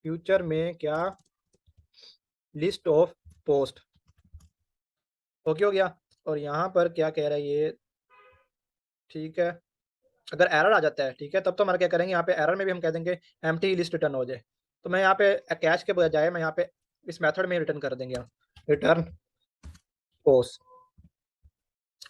फ्यूचर में क्या, लिस्ट ऑफ पोस्ट, ओके हो गया। और यहाँ पर क्या कह रहा है ये, ठीक है, अगर एरर आ जाता है, ठीक है, तब तो हमारा क्या करेंगे, यहाँ पे एरर में भी हम कह देंगे एम्प्टी लिस्ट रिटर्न हो जाए। तो मैं यहाँ पे कैच के बजाय मैं यहाँ पे इस मेथड में रिटर्न कर देंगे, रिटर्न पोस्ट,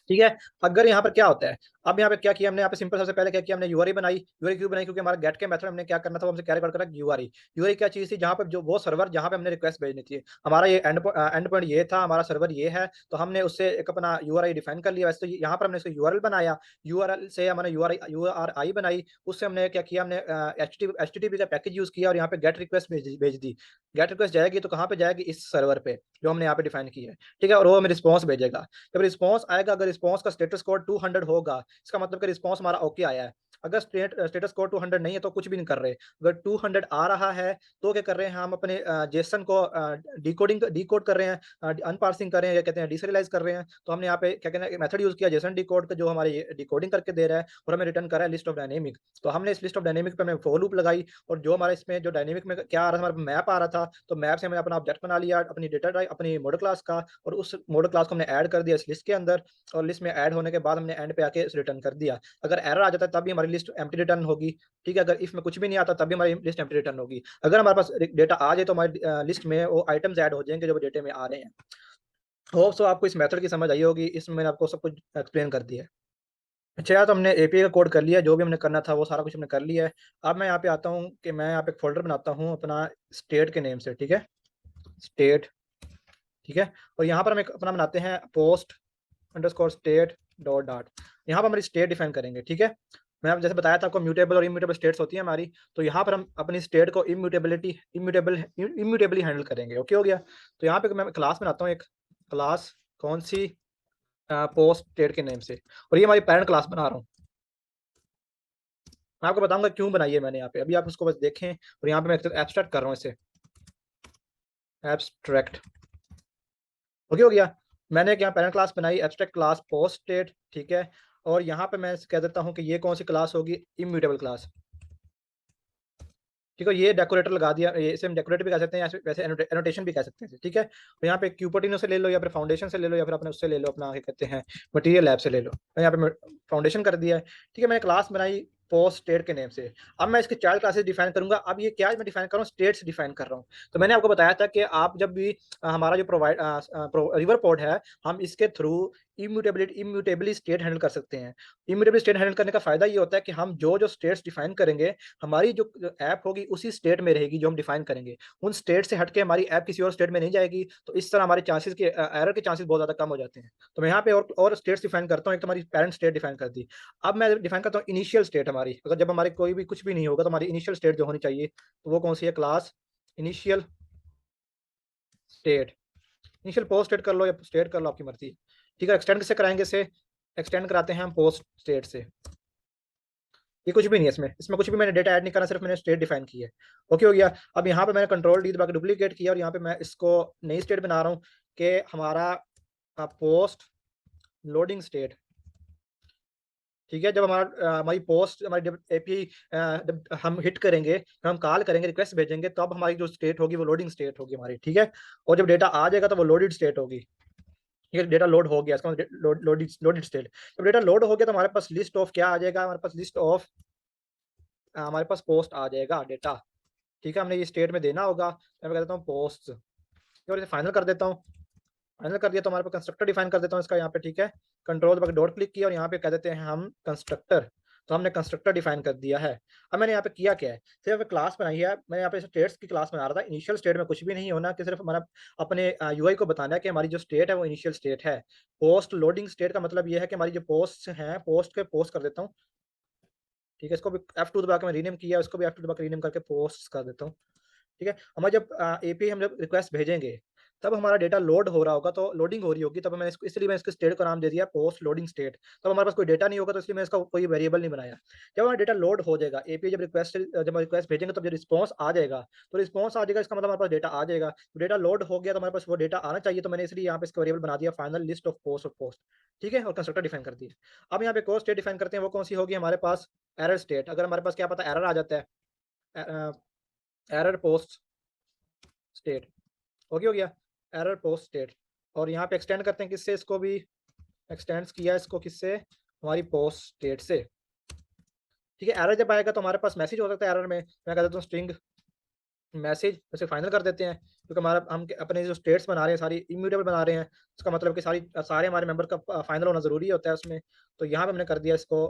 ठीक है। अगर यहाँ पर क्या होता है, अब यहाँ पे क्या किया हमने, यहाँ पे सिंपल सबसे पहले क्या किया हमने, यूआरई बनाई। यूआरई क्यों बनाई, क्योंकि हमारा गेट के मेथड हमने क्या करना था, वो हमसे क्या रिकॉर्ड करा, यूआरई। यूआरई क्या चीज थी, जहाँ पे जो वो सर्वर जहाँ पे हमने रिक्वेस्ट भेजनी थी, हमारा ये एंड पॉइंट ये था, हमारा सर्वर ये है, तो हमने उससे एक अपना यूआरई डिफाइन कर लिया। वैसे तो यहाँ पर हमने इसको यूआरएल बनाया, यूआरएल से हमने यूआरआई बनाई, उससे हमने क्या किया, हमने एचटीटीपी का पैकेज यूज किया और यहाँ पे गेट रिक्वेस्ट भेज दी। गेट रिक्वेस्ट जाएगी तो कहाँ पे जाएगी, इस सर्वर पे जो हमने यहाँ पे डिफाइन किया है, ठीक है, और वो हमें रिस्पॉन्स भेजेगा। जब रिस्पॉन्स आएगा, अगर रिस्पॉन्स का स्टेटस कोड 200 होगा, इसका मतलब कि रिस्पॉन्स हमारा ओके आया है। अगर स्टेटस कोड 200 नहीं है तो कुछ भी नहीं कर रहे। अगर 200 आ रहा है तो क्या कर रहे हैं, हम अपने जेसन को डिकोड कर रहे हैं, अनपार्सिंग कर रहे हैं, या कहते हैं डिसरियलाइज कर रहे हैं। तो हमने यहाँ पे क्या कहना है, मेथड यूज किया जेसन डिकोड का, जो हमारे डिकोडिंग करके दे रहा है और हमें रिटर्न कर रहा है लिस्ट ऑफ डायनेमिक। तो हमने इस लिस्ट ऑफ डायनेमिक पे हमने फॉर लूप लगाई, और जो हमारा इसमें जो डायनेमिक में क्या आ रहा था, हमारा मैप आ रहा था, तो मैप से हमने अपना ऑब्जेक्ट बना लिया अपनी डेटा टाइप, अपनी मॉडल क्लास का, और उस मॉडल क्लास को हमने ऐड कर दिया इस लिस्ट के अंदर। और लिस्ट में ऐड होने के बाद हमने एंड पे आके रिटर्न कर दिया। अगर एरर आ जाता है तब भी हमारी लिस्ट एम्प्टी रिटर्न होगी, ठीक है। अगर इफ में कुछ भी नहीं आता तब भी हमारी लिस्ट एम्प्टी रिटर्न होगी। अगर हमारे पास डेटा आ जाए तो हमारी लिस्ट में वो आइटम्स ऐड हो जाएंगे जो डेटे में आ रहे हैं। होप सो आपको इस मेथड की समझ आई होगी, इसमें मैंने आपको सब कुछ एक्सप्लेन कर दिया है। अच्छा यार, तो हमने एपीआई का कोड कर लिया, जो भी हमने करना था वो सारा कुछ हमने कर लिया है। अब मैं यहाँ पे आता हूँ कि मैं यहाँ पे एक फोल्डर बनाता हूँ अपना स्टेट के नेम से, ठीक है, स्टेट, ठीक है। और यहाँ पर हम एक अपना बनाते हैं post underscore state dot dot. यहाँ पर हमारी स्टेट डिफाइन करेंगे, ठीक है। मैं जैसे बताया था आपको, म्यूटेबल और इम्यूटेबल स्टेट्स होती है हमारी, तो यहाँ पर हम अपनी स्टेट को इम्यूटेबली हैंडल करेंगे। ओके हो गया। तो यहाँ पे मैं क्लास बनाता हूँ एक, क्लास कौन सी, पोस्ट स्टेट के नेम से, और ये हमारी पेरेंट क्लास बना रहा हूँ। मैं आपको बताऊंगा क्यों बनाई है मैंने यहाँ पे, अभी आप उसको बस देखें। और यहाँ पे मैं एब्स्ट्रैक्ट कर रहा हूँ इसे, एब्स्ट्रैक्ट। ओके हो गया। मैंने एक यहाँ पेरेंट क्लास बनाई, एब्स्ट्रैक्ट क्लास पोस्ट स्टेट, ठीक है। और यहाँ पे मैं कह देता हूँ कि ये कौन सी क्लास होगी, इम्यूटेबल क्लास, ठीक है। ये डेकोरेटर लगा दिया, ये इसे हम डेकोरेटर भी कह सकते हैं, वैसे एनोटेशन भी कह सकते हैं, ठीक है। तो यहाँ पे क्यूपर्टिनो से ले लो, या फिर फाउंडेशन से ले लो, या फिर अपने उससे ले लो, अपना क्या कहते हैं, मटेरियल लैब से ले लो। मैं यहाँ पे फाउंडेशन कर दिया है, ठीक है। मैंने क्लास बनाई पोस्ट स्टेट के नेम से। अब मैं इसके चाइल्ड क्लासेस डिफाइन करूंगा। अब ये क्या मैं डिफाइन कर रहा हूँ, स्टेट्स डिफाइन कर रहा हूँ। तो मैंने आपको बताया था कि आप जब भी हमारा जो रिवर पोर्ट है, हम इसके थ्रू इम्यूटेबली स्टेट हैंडल कर सकते हैं। इम्यूटेबल स्टेट हैंडल करने का फायदा ये होता है कि हम जो जो स्टेट्स डिफाइन करेंगे, हमारी जो ऐप होगी उसी स्टेट में रहेगी जो हम डिफाइन करेंगे। उन स्टेट से हटके हमारी ऐप किसी और स्टेट में नहीं जाएगी, तो इस तरह हमारे चांसेस के एरर के चांसेस बहुत ज़्यादा कम हो जाते हैं। तो मैं यहाँ पे और स्टेट्स डिफाइन करता हूँ। एक तो हमारी पेरेंट स्टेट डिफाइन कर दी। अब मैं डिफाइन करता हूँ इनिशियल स्टेट हमारी, अगर जब हमारे कोई भी कुछ भी नहीं होगा तो हमारी इनिशियल स्टेट जो होनी चाहिए, तो वो कौन सी है, class initial state. Initial post state कर लो या स्टेट कर लो, आपकी मर्जी, ठीक है। एक्सटेंड किससे कराएंगे, इसे एक्सटेंड कराते हैं हम पोस्ट स्टेट से। ये कुछ भी नहीं है, इसमें कुछ भी मैंने डेटा ऐड नहीं करना, सिर्फ मैंने स्टेट डिफाइन की है। ओके हो गया। अब यहाँ पे मैंने कंट्रोल डी दबा के डुप्लीकेट किया, और यहाँ पे मैं इसको नई स्टेट बना रहा हूँ कि हमारा पोस्ट लोडिंग स्टेट, ठीक है। जब हमारी पोस्ट, हमारी जब एपीआई जब हम हिट करेंगे, जब हम कॉल करेंगे, रिक्वेस्ट भेजेंगे, तब हमारी जो स्टेट होगी वो लोडिंग स्टेट होगी हमारी, ठीक है। और जब डेटा आ जाएगा तो वो लोडेड स्टेट होगी, ठीक है। डेटा लोड हो गया, इसका लोडेड स्टेट। जब डेटा लोड हो गया तो हमारे पास लिस्ट ऑफ क्या आ जाएगा, हमारे पास लिस्ट ऑफ, हमारे पास पोस्ट आ जाएगा डेटा, ठीक है। हमने ये स्टेट में देना होगा, मैं कह देता हूँ पोस्ट, और इसे फाइनल कर देता हूँ। फाइनल कर दिया तो हमारे पास कंस्ट्रक्टर डिफाइन कर देता हूँ इसका, यहाँ पे, ठीक है। कंट्रोल दबा के डॉट क्लिक किया, और यहाँ पे कह देते हैं हम कंस्ट्रक्टर। तो हमने कंस्ट्रक्टर डिफाइन कर दिया है। अब मैंने यहाँ पे किया क्या है, सिर्फ क्लास बनाई है। मैंने यहाँ पे स्टेट्स की क्लास बना रहा था। इनिशियल स्टेट में कुछ भी नहीं होना, कि सिर्फ हमारा अपने यूआई को बताना है कि हमारी जो स्टेट है वो इनिशियल स्टेट है। पोस्ट लोडिंग स्टेट का मतलब ये है कि हमारी जो पोस्ट हैं, पोस्ट के पोस्ट कर देता हूँ, ठीक है। इसको भी F2 दबा के मैं रीनेम किया, इसको भी F2 दबा के रीनेम करके पोस्ट कर देता हूँ, ठीक है। हमारे जब एपीआई हम जब रिक्वेस्ट भेजेंगे, तब हमारा डेटा लोड हो रहा होगा, तो लोडिंग हो रही होगी, तब मैं इसको, इसलिए मैं इसके स्टेट का नाम दे दिया पोस्ट लोडिंग स्टेट। तब हमारे पास कोई डेटा नहीं होगा, तो इसलिए मैं इसका कोई वेरिएबल नहीं बनाया। जब हमारा डेटा लोड हो जाएगा, एपीआई जब रिक्वेस्ट भेजेंगे, तब जब रिस्पॉन्स आ जाएगा, तो रिस्पॉन्स आ जाएगा, इसका मतलब हमारे पास डेटा आ जाएगा। डेटा लोड हो गया तो हमारे पास वो डेटा आना चाहिए, तो मैंने इसलिए यहाँ पे इसका वेरिएबल बना दिया फाइनल लिस्ट ऑफ पोस्ट, ठीक है। और कंस्ट्रक्टर डिफाइन कर दिया। अब यहाँ पे एक और स्टेट डिफाइन करते हैं, वो कौन सी होगी हमारे पास, एरर स्टेट। अगर हमारे पास क्या पता एरर आ जाता है, एरर पोस्ट स्टेट, ओके हो गया, एरर पोस्ट स्टेट। और यहाँ पे एक्सटेंड करते हैं किससे, इसको भी एक्सटेंड किया इसको किससे, हमारी पोस्ट स्टेट से, ठीक है। एरर जब आएगा तो हमारे पास मैसेज हो सकता है एरर में, मैं कह देता हूँ स्ट्रिंग मैसेज उसे फाइनल कर देते हैं, क्योंकि हमारा हम अपने जो स्टेट्स बना रहे हैं सारी इम्यूटेबल बना रहे हैं, इसका मतलब कि सारे हमारे मेंबर का फाइनल होना ज़रूरी होता है उसमें। तो यहाँ पे हमने कर दिया इसको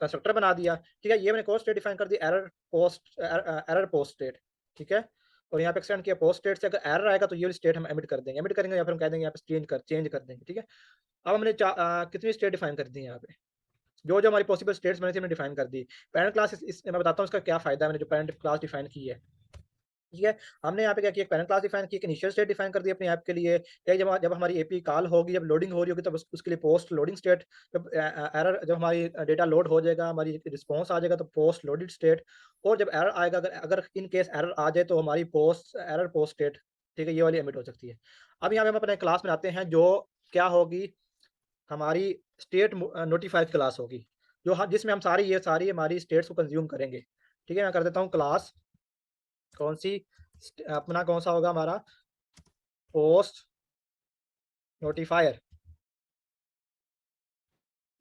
कंस्ट्रक्टर बना दिया, ठीक है? ये मैंने कोड स्टेट डिफाइन कर दी एरर पोस्ट स्टेट, ठीक है? और यहाँ पे एक्सटेंड किया पोस्ट स्टेट से अगर एरर आएगा तो ये वाली स्टेट हम एमिट कर देंगे, एमिट करेंगे या फिर हम कह देंगे यहाँ पे चेंज कर देंगे, ठीक है? अब हमने कितनी स्टेट डिफाइन कर दी है यहाँ पे? जो हमारी पॉसिबल स्टेट्स बनी थी हमने डिफाइन कर दी। पैरेंट क्लास इस मैं बताता हूँ इसका क्या फ़ायदा है, मैंने जो पैरेंट क्लास डिफाइन की है। ठीक है? हमने यहाँ पे क्या किया, एक पैरेंट क्लास डिफाइन की, एक इनिशियल स्टेट डिफाइन कर दी अपने ऐप के लिए। एक जब हमारी एपी कॉल होगी, जब लोडिंग हो रही होगी, तब उसके लिए पोस्ट लोडिंग स्टेट, जब हमारी डेटा लोड हो जाएगा, हमारी रिस्पॉन्स आ जाएगा तो पोस्ट लोडेड स्टेट, और जब एरर आएगा, अगर अगर इन केस एरर आ जाए तो हमारी पोस्ट स्टेट, ठीक है? ये वाली एमिट हो सकती है। अब यहाँ पे हम अपने क्लास बनाते हैं जो क्या होगी, हमारी नोटिफायर की क्लास होगी, जिसमें हम सारी हमारी स्टेट्स को कंज़्यूम करेंगे। ठीक है? मैं कर देता हूँ क्लास कौन-सी अपना कौन-सा होगा हमारा पोस्ट नोटिफायर।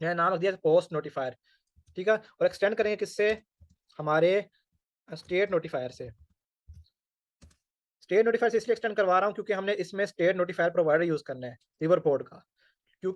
मैंने नाम रख दिया पोस्ट नोटिफायर, ठीक है? और एक्सटेंड करेंगे किससे? हमारे स्टेट नोटिफायर से। स्टेट नोटिफायर से इसलिए एक्सटेंड करवा रहा हूँ क्योंकि हमने इसमें स्टेट नोटिफायर प्रोवाइडर यूज़ करना है, रिवरपोर्ट का।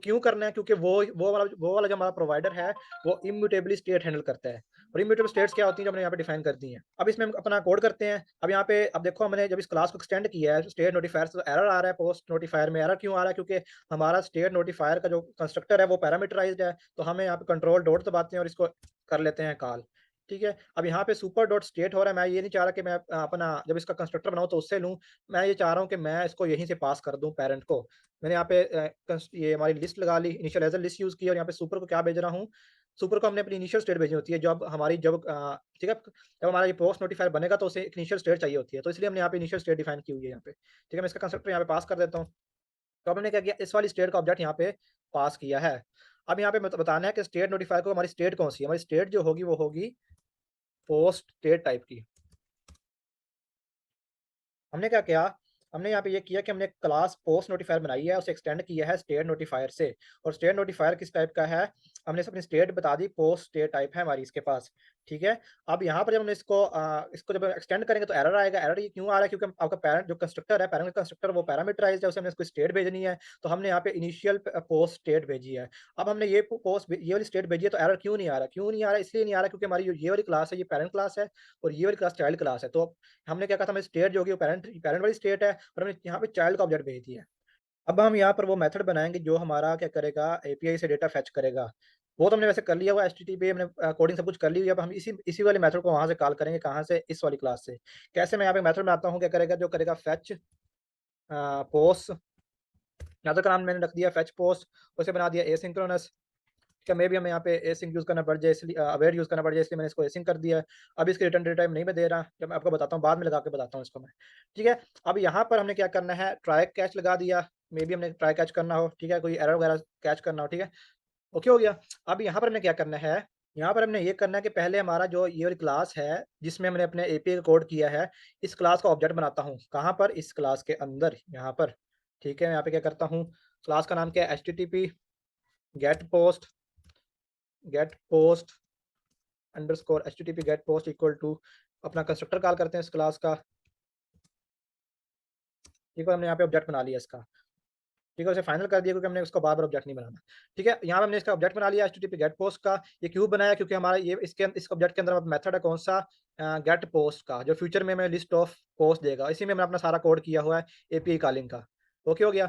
क्यों करना है? क्योंकि वो वाला जो हमारा प्रोवाइडर है, वो इम्यूटेबली स्टेट हैंडल करता है। और इम्यूटेबल स्टेट्स क्या होती हैं, जो हमने यहाँ पे डिफाइन कर दी हैं। अब इसमें हम अपना कोड करते हैं। अब यहाँ पे अब देखो, हमने जब इस क्लास को एक्सटेंड किया है स्टेट नोटिफायर से, तो एरर आ रहा है पोस्ट नोटिफायर में। एरर क्यों आ रहा है? क्योंकि हमारा स्टेट नोटिफायर का जो कंस्ट्रक्टर है वो पैरामीटराइज्ड है। तो हमें यहाँ पे कंट्रोल डॉट दबाते हैं और इसको कर लेते हैं कॉल। ठीक है? अब यहाँ पे सुपर डॉट स्टेट हो रहा है। मैं ये नहीं चाह रहा कि मैं अपना जब इसका कंस्ट्रक्टर बनाऊँ तो उससे लूँ। मैं ये चाह रहा हूँ कि मैं इसको यहीं से पास कर दूँ पैरेंट को। मैंने यहाँ पे ये हमारी लिस्ट लगा ली, initial as a list use की, और यहाँ पे सुपर को क्या भेज रहा हूँ, सुपर को हमने अपनी इनिशियल स्टेट भेजनी होती है। ठीक है? जब हमारा ये पोस्ट नोटिफायर बनेगा तो उसे एक इनिशियल स्टेट चाहिए होती है। तो इसलिए हमने यहाँ पे इनिशियल स्टेट डिफाइन की हुई है यहाँ पे। ठीक है? मैं इसका कंस्ट्रक्टर यहाँ पे पास कर देता हूँ। तो अब हमने क्या किया, इस वाली स्टेट का ऑब्जेक्ट यहाँ पे पास किया है। अब यहाँ पे बताना है कि स्टेट नोटिफायर को हमारी स्टेट कौन-सी है? हमारी स्टेट जो होगी वो होगी पोस्ट स्टेट टाइप की। हमने क्या किया, हमने यहाँ पे ये किया कि हमने क्लास पोस्ट नोटिफायर बनाई है, उसे एक्सटेंड किया है स्टेट नोटिफायर से। और स्टेट नोटिफायर किस टाइप का है, हमने अपनी स्टेट बता दी, पोस्ट स्टेट टाइप है हमारी इसके पास। ठीक है? अब यहाँ पर जब हमने इसको जब एक्सटेंड करेंगे तो एरर आएगा। एरर ये क्यों आ रहा है? क्योंकि आपका पैरेंट जो कंस्ट्रक्टर है, पैरेंट कंस्ट्रक्टर वो पैरामीटराइज्ड है, उसे हमने इसको स्टेट भेजनी है। तो हमने यहाँ पे इनिशियल पोस्ट स्टेट भेजी है। अब हमने ये वाली स्टेट भेजी है, तो एरर क्यों नहीं आ रहा? क्यों नहीं आ रहा? इसलिए नहीं आ रहा क्योंकि हमारी जो ये वाली क्लास है, ये पैरेंट क्लास है, और ये वाली क्लास चाइल्ड क्लास है। तो हमने क्या कहा था, हमारी स्टेट जो होगी वो पैरेंट वाली स्टेट है, और हमने यहाँ पे चाइल्ड का ऑब्जेक्ट भेज दिया है। अब हम यहाँ पर वो मेथड बनाएँगे जो हमारा क्या करेगा, एपीआई से डेटा फेच करेगा। वो तो हमने वैसे कर लिया हुआ है, एचटीटीपी हमने कोडिंग सब कुछ कर ली हुई है। अब हम इसी इसी वाले मेथड को वहाँ से कॉल करेंगे, कहाँ से? इस वाली क्लास से। कैसे? मैं यहाँ पे मेथड बनाता हूँ, क्या करेगा, जो करेगा फेच पोस्ट, मेथड का नाम मैंने रख दिया फेच पोस्ट, उसे बना दिया एसिंक्रोनस। क्या मे बी हमें यहाँ पे एसिंक यूज़ करना पड़ जाए, इसलिए अवेयर यूज़ करना पड़ जाए, इसलिए मैंने इसको एसिंक कर दिया है। अब इसकी रिटर्न डेटा टाइप नहीं मैं दे रहा, जब मैं आपको बताता हूँ, बाद में लगा के बताता हूँ इसको मैं। ठीक है? अब यहाँ पर हमने क्या करना है, ट्राई कैच लगा दिया, मे बी हमने ट्राई कैच करना हो, ठीक है? कोई एरर वगैरह कैच करना हो, ठीक है? ओके हो गया। अब यहाँ पर हमने क्या करना है, यहाँ पर हमने ये करना है कि पहले हमारा जो ये वाली क्लास है, जिसमें हमने अपने एपीआई का कोड किया है, इस क्लास का ऑब्जेक्ट बनाता हूँ। कहाँ पर? इस क्लास के अंदर, यहाँ पर। ठीक है? यहाँ पे क्या करता हूँ, क्लास का नाम क्या है, HTTP get post underscore HTTP get post equal to, अपना कंस्ट्रक्टर कॉल करते हैं इस क्लास का। ठीक है? हमने यहाँ पे ऑब्जेक्ट बना लिया इसका। ठीक है? उसे फाइनल कर दिया क्योंकि हमने उसका बार-बार ऑब्जेक्ट नहीं बनाना। ठीक है? यहाँ पे हमने इसका ऑब्जेक्ट बना लिया एचटीटीपी गेट पोस्ट का। ये क्यों बनाया? क्योंकि हमारा ये इस ऑब्जेक्ट के अंदर मेथड है कौन-सा, गेट पोस्ट का, जो फ्यूचर में हमें लिस्ट ऑफ पोस्ट देगा। इसी में हमने अपना सारा कोड किया हुआ है एपीआई कॉलिंग का। ओके हो गया?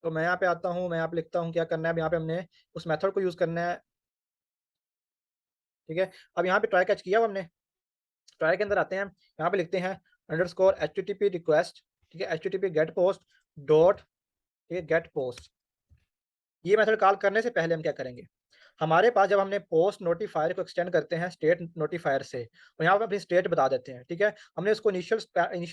तो मैं यहाँ पे आता हूँ, मैं यहाँ पे लिखता हूँ क्या करना है, अब यहाँ पे हमने उस मेथड को यूज़ करना है। ठीक है? अब यहाँ पे ट्राई कैच किया हुआ हमने। ट्राई के अंदर आते हैं, यहाँ पे लिखते हैं अंडरस्कोर एचटीटीपी रिक्वेस्ट, ठीक है? एचटीटीपी गेट पोस्ट डॉट, ठीक है, गेट पोस्ट। ये मेथड कॉल करने से पहले हम क्या करेंगे, हमारे पास जब हमने पोस्ट नोटिफायर को एक्सटेंड करते हैं स्टेट नोटिफायर से, और यहाँ पे अपनी स्टेट बता देते हैं, ठीक है? हमने उसको इनिशियल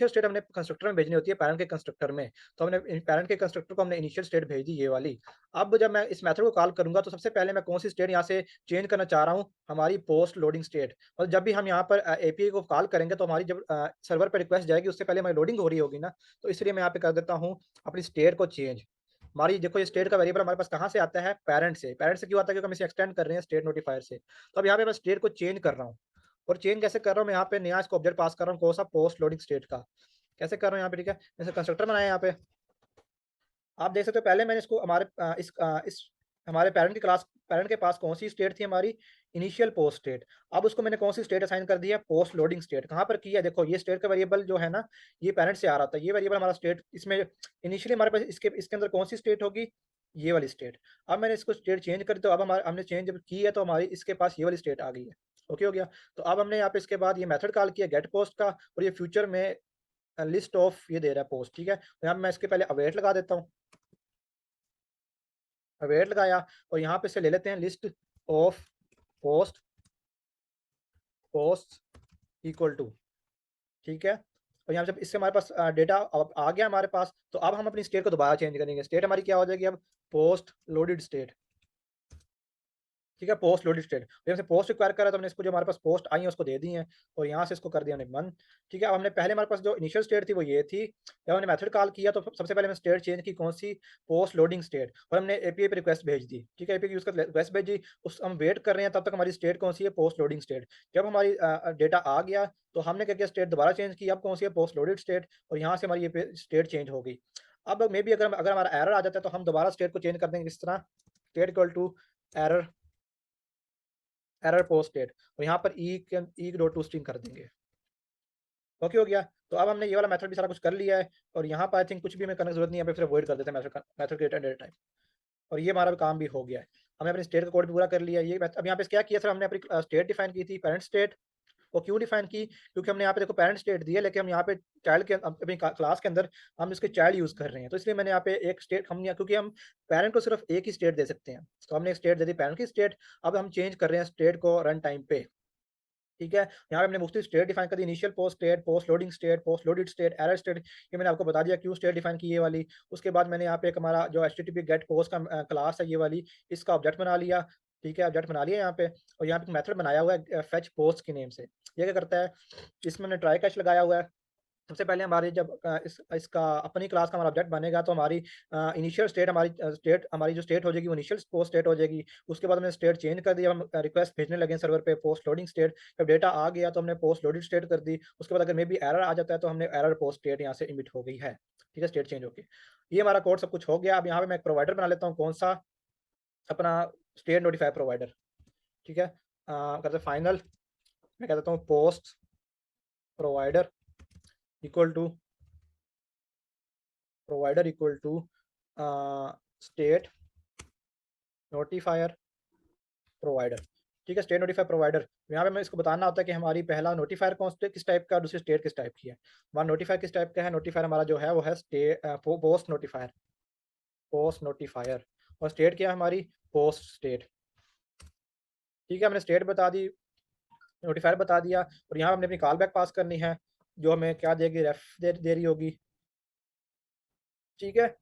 स्टेट हमने कंस्ट्रक्टर में भेजनी होती है, पैरेंट के कंस्ट्रक्टर में। तो हमने पैरेंट के कंस्ट्रक्टर को हमने इनिशियल स्टेट भेज दी, ये वाली। अब जब मैं इस मेथड को कॉल करूँगा तो सबसे पहले मैं कौन-सी स्टेट यहाँ से चेंज करना चाह रहा हूँ, हमारी पोस्ट लोडिंग स्टेट। और जब भी हम यहाँ पर एपीआई को कॉल करेंगे तो हमारी जब सर्वर पे रिक्वेस्ट जाएगी, उससे पहले हमारी लोडिंग हो रही होगी ना, तो इसलिए मैं यहाँ पे कर देता हूँ अपनी स्टेट को चेंज। हमारी देखो, ये स्टेट का वेरिएबल हमारे पास कहाँ से आता है, पैरेंट से। पैरेंट से क्यों आता है? क्योंकि हम इसे एक्सटेंड कर रहे हैं स्टेट नोटिफायर से। तो अब यहाँ पे मैं स्टेट को चेंज कर रहा हूँ, और चेंज कैसे कर रहा हूँ मैं यहाँ पे नया इसको ऑब्जेक्ट पास कर रहा हूँ कौन सा पोस्ट लोडिंग स्टेट का, कैसे कर रहा हूँ यहाँ पे, ठीक है। जैसे कंस्ट्रक्टर बनाया यहाँ पे, आप देख सकते हो पहले मैंने इसको इस हमारे पैरेंट के पास कौन सी स्टेट थी हमारी, इनिशियल पोस्ट स्टेट। अब उसको मैंने कौन सी स्टेट असाइन कर दी है, पोस्ट लोडिंग स्टेट। कहाँ पर की है, देखो ये स्टेट का वेरिएबल जो है ना, ये पैरेंट से आ रहा था, ये वेरिएबल हमारा स्टेट, इसमें इनिशियली हमारे पास इसके अंदर कौन सी स्टेट होगी, ये वाली स्टेट। अब मैंने इसको स्टेट चेंज कर दी, तो अब हमने चेंज जब की है तो हमारी इसके पास ये वाली स्टेट आ गई है। ओके हो गया। तो अब हमने यहाँ पे इसके बाद ये मेथड कॉल किया गेट पोस्ट का, और ये फ्यूचर में लिस्ट ऑफ ये दे रहा है पोस्ट, ठीक है। तो यहाँ पे मैं इसके पहले अवेट लगा देता हूँ, अवेट लगाया, और यहाँ पे से ले लेते हैं list of post post equal to, ठीक है। और यहाँ जब इससे हमारे पास डेटा आ गया हमारे पास, तो अब हम अपनी स्टेट को दोबारा चेंज करेंगे। स्टेट हमारी क्या हो जाएगी अब, पोस्ट लोडेड स्टेट, ठीक है, पोस्ट लोडेड स्टेट। जब से पोस्ट रिक्वायर कर रहा है तो हमने इसको जो हमारे पास पोस्ट आई है उसको दे दी है, और यहाँ से इसको कर दिया हमने बंद, ठीक है। अब हमने पहले हमारे पास जो इनिशियल स्टेट थी वो ये थी, जब हमने मेथड कॉल किया तो सबसे पहले हमने स्टेट चेंज की कौन सी, पोस्ट लोडिंग स्टेट, और हमने एपीआई पे रिक्वेस्ट भेज दी, ठीक है, एपीआई यूज कर रिक्वेस्ट भेजी, उस हम वेट कर रहे हैं तब तक हमारी स्टेट कौन सी है, पोस्ट लोडिंग स्टेट। जब हमारी डेटा आ गया तो हमने क्या किया, स्टेट दोबारा चेंज की, अब कौन सी है, पोस्ट लोडेड स्टेट, और यहाँ से हमारी ये स्टेट चेंज हो गई। अब मे बी अगर हमारा एरर आ जाता है तो हम दोबारा स्टेट को चेंज कर देंगे, किस तरह, state equal to error error post state, और यहाँ पर ई डॉट टू स्ट्रिंग कर देंगे। ओके हो गया। तो अब हमने ये वाला मेथड भी सारा कुछ कर लिया है, और यहाँ पर आई थिंक कुछ भी हमें करने की जरूरत नहीं है, यहाँ पे फिर अवॉइड कर देते हैं मेथड क्रिएट एट टाइम, और ये हमारा काम भी हो गया है। हमने अपनी स्टेट का कोड भी पूरा कर लिया है। ये अब यहाँ पे क्या किया सर, हमने अपनी स्टेट डिफाइन की थी, पेरेंट स्टेट। वो क्यों डिफाइन की, क्योंकि हमने यहाँ पे देखो पेरेंट स्टेट दी है, लेकिन हम यहाँ पे चाइल्ड के अपनी क्लास के अंदर हम इसके चाइल्ड यूज कर रहे हैं, तो इसलिए मैंने यहाँ पे एक स्टेट क्योंकि हम पेरेंट को सिर्फ एक ही स्टेट दे सकते हैं, तो हमने एक स्टेट दे दी पेरेंट की स्टेट। अब हम चेंज कर रहे हैं स्टेट को रन टाइम पे, ठीक है। यहाँ पे हमने मुख्तलिफ स्टेट डिफाइन कर दी, initial post state, post loading state, post loaded state, error state, ये मैंने आपको बता दिया क्यों स्टेट डिफाइन की ये वाली। उसके बाद मैंने यहाँ पे एक हमारा जो HTTP गेट पोस्ट का क्लास है ये वाली, इसका ऑब्जेक्ट बना लिया, ठीक है, ऑब्जेक्ट बना लिया यहाँ पे, और यहाँ पे मेथड बनाया हुआ है फेच पोस्ट के नेम से। ये क्या करता है, इसमें हमने ट्राई कैच लगाया हुआ है। सबसे पहले हमारी जब इसका अपनी क्लास का हमारा ऑब्जेक्ट बनेगा तो हमारी इनिशियल स्टेट हमारी जो स्टेट हो जाएगी वो इनिशियल पोस्ट स्टेट हो जाएगी। उसके बाद हमने स्टेट चेंज कर दिया, हम रिक्वेस्ट भेजने लगे सर्वर पे पोस्ट लोडिंग स्टेट। जब डेटा आ गया तो हमने पोस्ट लोडेड स्टेट कर दी। उसके बाद अगर मे बी एरर आ जाता है तो हमने एरर पोस्ट स्टेट यहाँ से इमिट हो गई है, ठीक है, स्टेट चेंज होगी। ये हमारा कोड सब कुछ हो गया। अब यहाँ पे मैं एक प्रोवाइडर बना लेता हूँ, कौन सा, अपना स्टेट नोटिफाई प्रोवाइडर, ठीक है। करते फाइनल, मैं कह देता हूँ post provider equal to state notifier provider, ठीक है, स्टेट नोटिफायर प्रोवाइडर। यहाँ पे मैं इसको बताना होता है कि हमारी पहला नोटिफायर कौन से किस टाइप का, दूसरी स्टेट किस टाइप की है। हमारा नोटिफायर किस टाइप का है, नोटिफायर हमारा जो है वो है पोस्ट नोटिफायर, और स्टेट क्या है हमारी, पोस्ट स्टेट, ठीक है। हमने स्टेट बता दी, नोटिफायर बता दिया, और यहाँ हमने अपनी कॉल बैक पास करनी है जो हमें क्या देगी, रेफ दे रही होगी, ठीक है।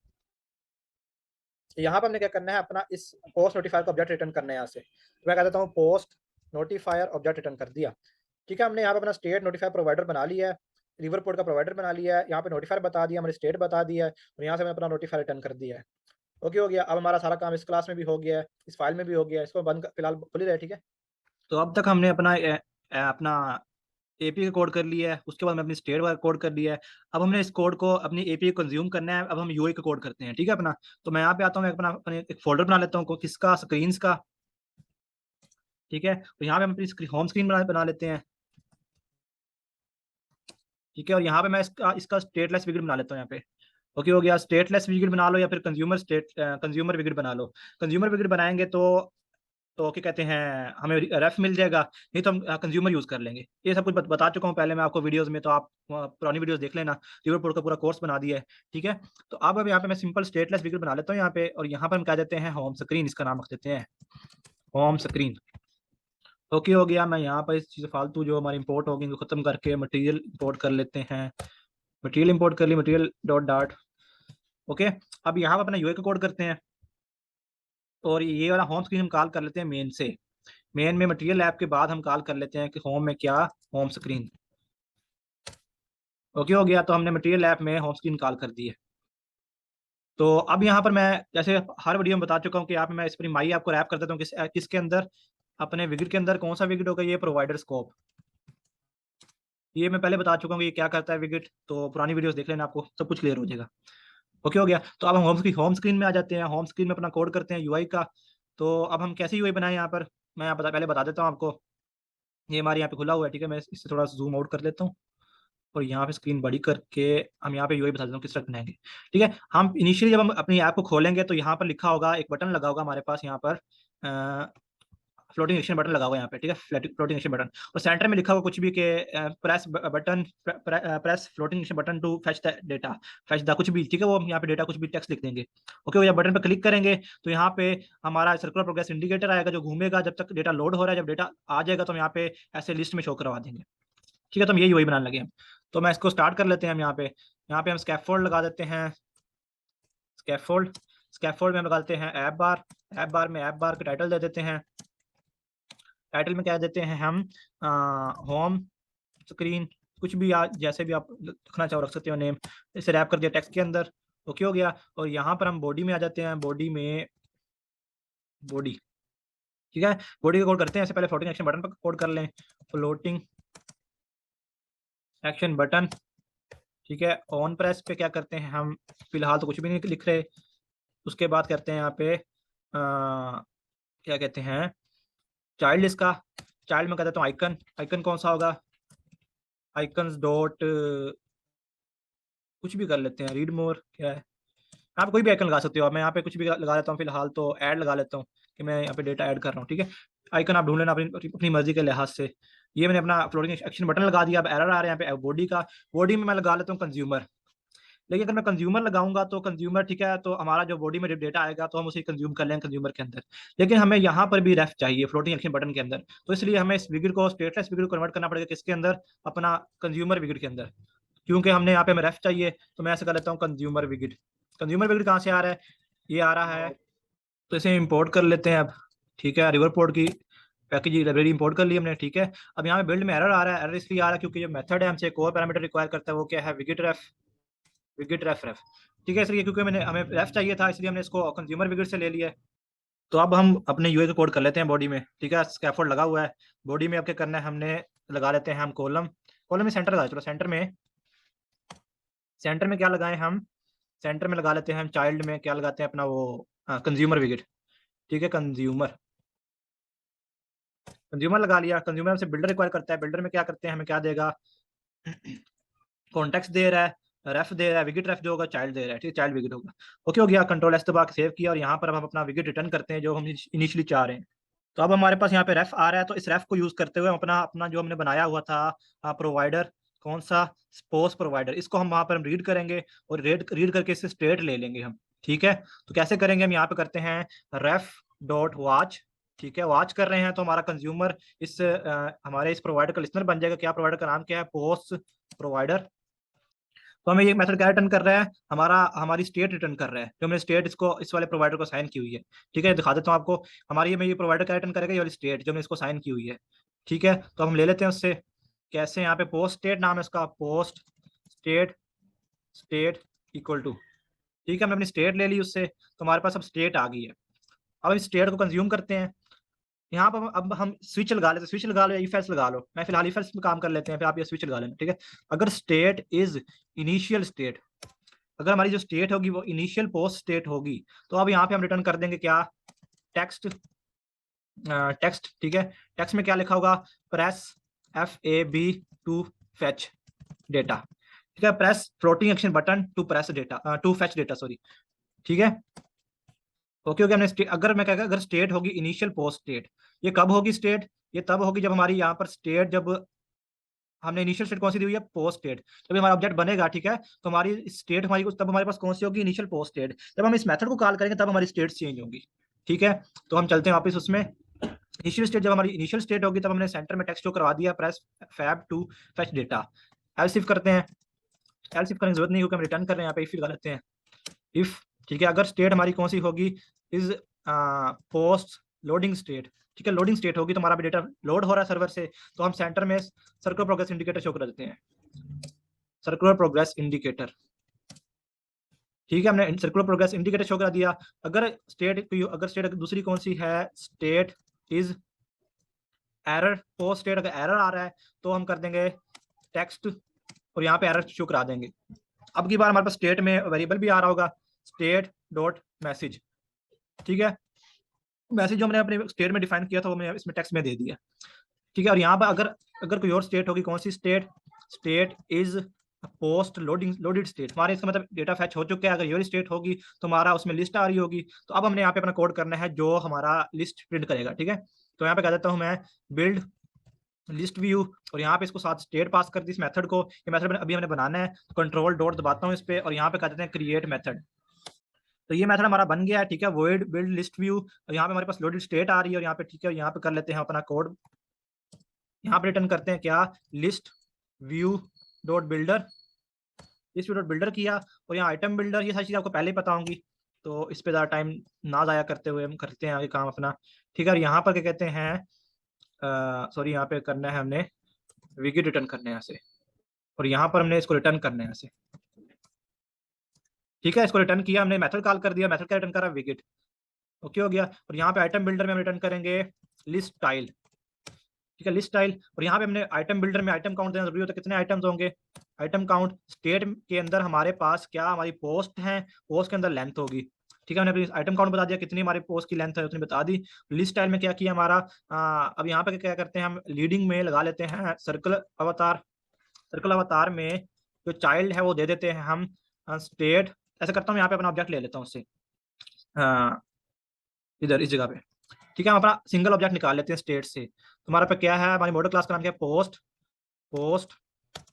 यहाँ पर हमने क्या करना है, अपना इस पोस्ट नोटिफायर का ऑब्जेक्ट रिटर्न करना है यहाँ से। तो मैं कह देता हूँ पोस्ट नोटिफायर ऑब्जेक्ट रिटर्न कर दिया, ठीक है। हमने यहाँ पे अपना स्टेट नोटिफायर प्रोवाइडर बना लिया है, रिवर पोर्ट का प्रोवाइडर बना लिया है, यहाँ पे नोटिफायर बता दिया, हमारी स्टेट बता दिया है, और यहाँ से मैंने अपना नोटिफायर रिटर्न कर दिया है। ओके हो गया। अब हमारा सारा काम इस क्लास में भी हो गया है, इस फाइल में भी हो गया है, इसको बंद फिलहाल खुल ही रहा है, ठीक है। तो अब तक हमने अपना एपी का कोड कर लिया है, उसके बाद हमने अपनी स्टेट का कोड कर लिया है। अब हमने इस कोड को अपनी एपी को कंज्यूम करना है, अब हम यूआई का कोड करते हैं, ठीक है अपना। तो मैं यहाँ पे आता हूँ, मैं अपने एक फोल्डर बना लेता हूँ, किसका, स्क्रीन्स का, ठीक है। तो यहाँ पे हम अपनी होम स्क्रीन बना लेते हैं, ठीक है। और यहाँ पे मैं इसका स्टेटलेस विकेट बना लेता हूँ यहाँ पे। ओके हो गया। स्टेटलेस विकेट बना लो या फिर कंज्यूमर विकेट बना लो। कंज्यूमर विकेट बनाएंगे तो क्या कहते हैं, हमें रेफ मिल जाएगा, नहीं तो हम कंज्यूमर यूज कर लेंगे। ये सब कुछ बता चुका हूँ पहले मैं आपको वीडियोस में, तो आप पुरानी वीडियोस देख लेना, लिवरपूल का पूरा कोर्स बना दिया है, ठीक है। तो अब यहाँ पे मैं सिंपल स्टेटलेस विकेट बना लेता हूँ यहाँ पे, और यहाँ पर हम क्या देते हैं, होम स्क्रीन, इसका नाम रख देते हैं होम स्क्रीन। ओके हो गया। मैं यहाँ पर इस चीज़ फालतू जो हमारी इंपोर्ट होगी इनको खत्म करके मटेरियल इंपोर्ट कर लेते हैं, मटेरियल इंपोर्ट कर ली, मटेरियल डॉट डाट। ओके। अब यहाँ पर अपना यूआई का कोड करते हैं, और ये वाला होम स्क्रीन हम कॉल कर लेते हैं मेन से। मेन में मटेरियल ऐप के बाद हम कॉल कर लेते हैं कि होम में क्या, होम स्क्रीन। ओके हो गया। तो हमने मटेरियल ऐप में होम स्क्रीन कॉल कर दी है। तो अब यहाँ पर मैं जैसे हर वीडियो में बता चुका हूँ कि यहाँ पे मैं इस पर माई आपको रैप कर देता हूँ किसके अंदर, अपने विकेट के अंदर। कौन सा विकेट होगा, ये प्रोवाइडर स्कोप, ये मैं पहले बता चुका हूँ कि ये क्या करता है विगिट, तो पुरानी वीडियोस देख लेना, आपको सब कुछ क्लियर हो जाएगा। ओके हो गया। तो अब हम होम स्क्रीन में आ जाते हैं, होम स्क्रीन में अपना कोड करते हैं यूआई का। तो अब हम कैसे यूआई बनाएं यहाँ पर, मैं पहले बता देता हूँ आपको। ये हमारे यहाँ पे खुला हुआ है, ठीक है, मैं इससे थोड़ा जूम आउट कर लेता हूँ और यहाँ पे स्क्रीन बड़ी करके हम यहाँ पे यूआई बता देता हूँ किस तरह बनाएंगे। ठीक है, हम इनिशियली जब हम अपनी ऐप को खोलेंगे तो यहाँ पर लिखा होगा, एक बटन लगा होगा हमारे पास यहाँ पर, फ्लोटिंग एक्शन बटन लगा हुआ है यहाँ पे, ठीक है, फ्लोटिंग एक्शन बटन, और सेंटर में लिखा हुआ कुछ भी कि press floating action button to fetch the data, fetch the कुछ भी, ठीक है, वो यहाँ पे डेटा कुछ भी टेक्स्ट लिख देंगे। ओके, जब बटन पर क्लिक करेंगे तो यहाँ पे हमारा सर्कुलर प्रोग्रेस इंडिकेटर आएगा जो घूमेगा जब तक डेटा लोड हो रहा है। जब डेटा आ जाएगा तो हम यहाँ पे ऐसे लिस्ट में शो करवा देंगे। ठीक है, तो हम यही वही बनाने लगे हम। तो मैं इसको स्टार्ट कर लेते हैं हम यहाँ पे हम स्कैफोल्ड लगा देते हैं, स्कैफोल्ड, स्कैफोल्ड में हम लगाते हैं ऐप बार, ऐप बार में ऐप बार का टाइटल दे देते हैं, टाइटल में क्या देते हैं हम, होम स्क्रीन, कुछ भी जैसे भी आप रखना चाहो रख सकते हो नेम, इसे रैप कर दिया टेक्स्ट के अंदर। ओके हो गया, और यहाँ पर हम बॉडी में आ जाते हैं, बॉडी में, बॉडी, ठीक है, बॉडी का कोड करते हैं। ऐसे पहले फ्लोटिंग एक्शन बटन पर कोड कर लें, फ्लोटिंग एक्शन बटन, ठीक है, ऑन प्रेस पे क्या करते हैं हम, फिलहाल तो कुछ भी नहीं लिख रहे। उसके बाद करते हैं यहाँ पे क्या कहते हैं, चाइल्ड, इसका चाइल्ड में कहता हूँ आइकन, आइकन कौन सा होगा, आइकन्स डॉट कुछ भी कर लेते हैं, रीड मोर क्या है, आप कोई भी आइकन लगा सकते हो। मैं यहाँ पे कुछ भी लगा लेता हूँ, फिलहाल तो ऐड लगा लेता हूँ कि मैं यहाँ पे डेटा ऐड कर रहा हूँ। ठीक है, आइकन आप ढूंढ लेना अपनी मर्जी के लिहाज से। ये मैंने अपना फ्लोटिंग एक्शन बटन लगा दिया। अब एरर आ रहा है यहाँ पे बॉडी का, बॉडी में मैं लगा लेता हूँ कंज्यूमर। लेकिन अगर मैं कंज्यूमर लगाऊंगा तो कंज्यूमर, ठीक है, तो हमारा जो बॉडी में डेटा आएगा तो हम उसे कंज्यूम कर लेंगे कंज्यूमर के अंदर। लेकिन हमें यहाँ पर भी रेफ चाहिए फ्लोटिंग एक्शन बटन के अंदर, तो इसलिए हमें इस विगिट को स्टेटलेस विगिट को कन्वर्ट करना पड़ेगा किसके अंदर, अपना कंज्यूमर विगिट के अंदर। क्योंकि हमने यहाँ पे हमें रेफ चाहिए, तो मैं ऐसे कर लेता हूँ कंज्यूमर विगिट। कंज्यूमर विगिट कहाँ से आ रहा है, ये आ रहा है, तो इसे इंपोर्ट कर लेते हैं अब। ठीक है, रिवर पोर्ट की पैकेज लाइब्रेरी इंपोर्ट कर ली हमने। ठीक है, अब यहाँ पे बिल्ड में एरर आ रहा है। एरर इसलिए आ रहा है क्योंकि जो मेथड है हमसे एक और पैरामीटर रिक्वायर करता है, वो क्या है, विगिट रेफ, विगिट रेफ रेफ। ठीक है, इसलिए क्योंकि मैंने हमें रेफ चाहिए था इसलिए हमने इसको कंज्यूमर विगिट से ले लिया है। तो अब हम अपने यूआई का कोड कर लेते हैं बॉडी में। ठीक है, स्कैफोल्ड लगा हुआ है बॉडी में। अब क्या करना है, हमने लगा लेते हैं हम कॉलम, कॉलम में सेंटर लगा, चलो सेंटर में, सेंटर में क्या लगाएं हम, सेंटर में लगा लेते हैं हम चाइल्ड में क्या लगाते हैं अपना वो कंज्यूमर विगिट। ठीक है, कंज्यूमर, कंज्यूमर लगा लिया। कंज्यूमर हमसे बिल्डर रिक्वायर करता है, बिल्डर में क्या करते हैं, हमें क्या देगा, कॉन्टेक्स्ट दे रहा है, रेफ दे रहा है, विगिट रेफ जो होगा चाइल्ड दे रहा है। ठीक है, चाइल्ड विगिट होगा। ओके हो गया, कंट्रोल एस दबा के सेव किया और यहाँ पर हम अपना विगिट रिटर्न करते हैं जो हम इनिशियली चाह रहे हैं। तो अब हमारे पास यहाँ पे रेफ आ रहा है, तो इस रेफ को यूज करते हुए हम अपना अपना जो हमने बनाया हुआ था प्रोवाइडर, कौन सा, स्पोर्स प्रोवाइडर, इसको हम वहाँ पर हम रीड करेंगे और रीड करके इससे स्टेट ले लेंगे हम। ठीक है, तो कैसे करेंगे, हम यहाँ पे करते हैं रेफ डॉट वॉच। ठीक है, वॉच कर रहे हैं तो हमारा कंज्यूमर इस हमारे इस प्रोवाइडर का लिस्नर बन जाएगा। क्या प्रोवाइडर का नाम क्या है, पोस्ट प्रोवाइडर। तो हमें ये मेथड क्या रिटर्न कर रहा है, हमारी स्टेट रिटर्न कर रहा है, जो हमने स्टेट इसको इस वाले प्रोवाइडर को साइन की हुई है। ठीक है, दिखा देता हूँ आपको, हमारी ये प्रोवाइडर क्या रिटर्न करेगा, ये वाली स्टेट जो हमने इसको साइन की हुई है। ठीक है, तो हम ले लेते हैं उससे, कैसे, यहाँ पे पोस्ट स्टेट नाम है इसका, post state, state equal to, ठीक है, हमने अपनी स्टेट ले ली उससे, तो हमारे पास अब स्टेट आ गई है। अब इस स्टेट को कंज्यूम करते हैं। यहाँ पर अब हम स्विच लगा लेते हैं, स्विच लगा लो या इफ एल्स लगा लो, मैं फिलहाल इफ एल्स में काम कर लेते हैं, फिर आप ये स्विच लगा लेना। ठीक है, अगर स्टेट इज इनिशियल स्टेट, अगर हमारी जो स्टेट होगी वो इनिशियल पोस्ट स्टेट होगी, तो अब यहाँ पे हम रिटर्न कर देंगे क्या, टेक्स्ट, टेक्स्ट। ठीक है, टेक्स्ट में क्या लिखा होगा, press FAB to fetch data. ठीक है, press floating action button to press data, to fetch data, sorry. ठीक है, ओके हो गया। हमने अगर मैं क्या, अगर स्टेट होगी इनिशियल पोस्ट स्टेट, ये कब होगी स्टेट, ये तब होगी जब हमारी यहाँ पर स्टेट, जब हमने इनिशियल स्टेट कौन सी दी हुई है, पोस्ट स्टेट। जब हमारा ऑब्जेक्ट बनेगा, ठीक है, तो हमारी स्टेट हमारी तब हमारे पास कौन सी होगी, इनिशियल पोस्ट स्टेट। जब हम इस मेथड को कॉल करेंगे तब हमारी स्टेट चेंज होगी। ठीक है, तो हम चलते हैं वापस उसमें। इनिशियल स्टेट, जब हमारी इनिशियल स्टेट होगी तब हमने सेंटर में टेक्स्ट शो करवा दिया, press FAB to fetch data. Else if करते हैं, एल्स इफ करने की जरूरत नहीं, क्योंकि हम रिटर्न कर रहे हैं, यहाँ पे इफ लगा लेते हैं, इफ। ठीक है, अगर स्टेट हमारी कौन सी होगी, इज पोस्ट लोडिंग स्टेट। ठीक है, लोडिंग स्टेट होगी तो हमारा भी डेटा लोड हो रहा है सर्वर से, तो हम सेंटर में सर्कुलर प्रोग्रेस इंडिकेटर शो कर देते हैं, सर्कुलर प्रोग्रेस इंडिकेटर। ठीक है, हमने सर्कुलर प्रोग्रेस इंडिकेटर शो करा दिया। अगर स्टेट दूसरी कौन सी है, state is error, post state अगर एरर आ रहा है तो हम कर देंगे टेक्स्ट और यहाँ पे एरर शो करा देंगे। अब की बार हमारे पास स्टेट में वेरिएबल भी आ रहा होगा, स्टेट डॉट मैसेज, ठीक है। मैसेज जो हमने अपने स्टेट में डिफाइन किया था वो मैंने इसमें टेक्स्ट में दे दिया, ठीक है। और यहाँ पर अगर अगर कोई और स्टेट होगी, कौन सी state, state is post loaded state, हमारे इसका मतलब डेटा फैच हो चुका है। अगर ये स्टेट होगी तो हमारा उसमें लिस्ट आ रही होगी। तो अब हमने यहाँ पे अपना कोड करना है जो हमारा लिस्ट प्रिंट करेगा, ठीक है। तो यहाँ पे कह देता हूँ मैं बिल्ड लिस्ट व्यू, और यहाँ पे इसको साथ स्टेट पास कर दी इस मेथड को। ये मेथड अभी हमने बनाना है, कंट्रोल डॉट दबाता हूँ इस पे, और यहाँ पे कह देते हैं क्रिएट मेथड। तो ये मेथड हमारा बन गया है, ठीक है। वॉइड बिल्ड लिस्ट व्यू, और यहाँ पे हमारे पास लोडेड स्टेट आ रही है, और यहाँ पे ठीक है, यहाँ पे कर लेते हैं अपना कोड। यहाँ पे रिटर्न करते हैं क्या, list view dot builder, list view dot builder किया। और यहाँ आइटम बिल्डर, ये सारी चीज़ आपको पहले ही पता होंगी, तो इस पे ज़्यादा टाइम ना ज़ाया करते हुए हम करते हैं आगे काम अपना, ठीक है। और यहाँ पर क्या कहते हैं, सॉरी, यहाँ पे करना है हमने विकेट रिटर्न करने हैं ऐसे, और यहाँ पर हमने इसको रिटर्न करना है ऐसे, ठीक है। इसको रिटर्न किया हमने, मेथड कॉल कर दिया, मेथड का रिटर्न करा विकेट, ओके हो गया। और यहाँ पे आइटम बिल्डर में हम रिटर्न करेंगे लिस्ट स्टाइल, ठीक है, लिस्ट स्टाइल। और यहाँ पे हमने आइटम बिल्डर में आइटम काउंट देना जरूरी होता है, कितने आइटम्स होंगे, आइटम काउंट। स्टेट के अंदर हमारे पास क्या, हमारी पोस्ट है, पोस्ट के अंदर लेंथ होगी, ठीक है। हमने आइटम काउंट बता दिया, कितनी हमारी पोस्ट की लेंथ है उतनी बता दी। लिस्ट स्टाइल में क्या किया हमारा, अब यहाँ पे क्या करते हैं, हम लीडिंग में लगा लेते हैं सर्कल अवतार, सर्कल अवतार में जो चाइल्ड है वो दे देते हैं हम स्टेट। ऐसा करता हूँ, यहाँ पे अपना ऑब्जेक्ट ले लेता हूँ उससे, इधर इस जगह पे, ठीक है। हम अपना सिंगल ऑब्जेक्ट निकाल लेते हैं स्टेट से। तो हमारा पे क्या है, हमारी मॉडल क्लास का नाम क्या है, पोस्ट, पोस्ट,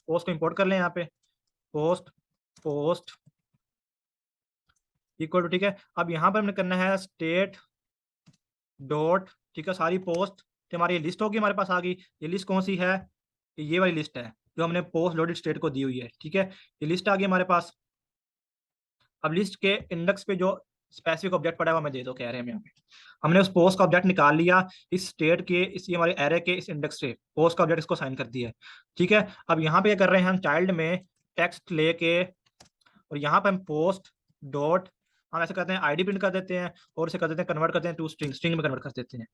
पोस्ट को इंपोर्ट कर लें यहाँ पे, पोस्ट, पोस्ट इक्वल टू, ठीक है। अब यहाँ पर हमने करना है स्टेट डॉट, ठीक है, सारी पोस्ट, तो हमारी ये लिस्ट होगी, हमारे पास आ गई। ये लिस्ट कौन सी है, ये वाली लिस्ट है जो हमने पोस्ट लोडेड स्टेट को दी हुई है, ठीक है। ये लिस्ट आ गई हमारे पास। अब लिस्ट के इंडेक्स पे जो स्पेसिफिक ऑब्जेक्ट पड़ा है वो हमें दे दो, कह रहे हैं हम यहाँ पे। हमने उस पोस्ट का ऑब्जेक्ट निकाल लिया इस स्टेट के, इस ये हमारे एरे के इस इंडेक्स से, पोस्ट का ऑब्जेक्ट इसको साइन कर दिया है, ठीक है। अब यहाँ पे क्या कर रहे हैं हम, चाइल्ड में टेक्स्ट लेके, और यहाँ पे हम पोस्ट डॉट, हम ऐसे करते हैं आईडी प्रिंट कर देते हैं, और इसे कर देते हैं कन्वर्ट करते हैं टू स्ट्रिंग, स्ट्रिंग में कन्वर्ट कर देते हैं,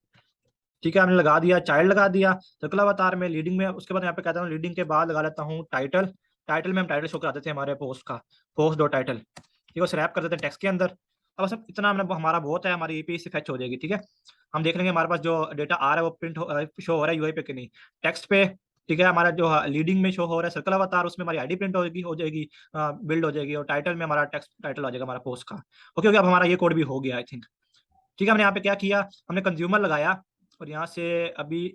ठीक है। हमने लगा दिया, चाइल्ड लगा दिया सर्कल अवतार में, लीडिंग में। उसके बाद यहाँ पे कहता हूँ लीडिंग के बाद लगा लेता हूँ टाइटल, टाइटल में हम टाइटल शो करा देते हैं हमारे पोस्ट का, पोस्ट डॉट टाइटल, ठीक है। स्रैप कर देते हैं टेक्स्ट के अंदर। अब सब इतना हमने हमारा बहुत है, हमारी ईपी से फैच हो जाएगी, ठीक है। हम देख लेंगे हमारे पास जो डेटा आ रहा है वो प्रिंट शो हो रहा है यूआई पे कि नहीं, टेक्स्ट पे, ठीक है। हमारा जो लीडिंग में शो हो रहा है सर्कल अवतार, उसमें हमारी आईडी प्रिंट हो जाएगी बिल्ड हो जाएगी, और टाइटल में हमारा टेक्स्ट टाइटल आ जाएगा हमारा पोस्ट का, ओके। अब हमारा ये कोड भी हो गया आई थिंक, ठीक है। हमने यहाँ पे क्या किया, हमने कंज्यूमर लगाया, और यहाँ से अभी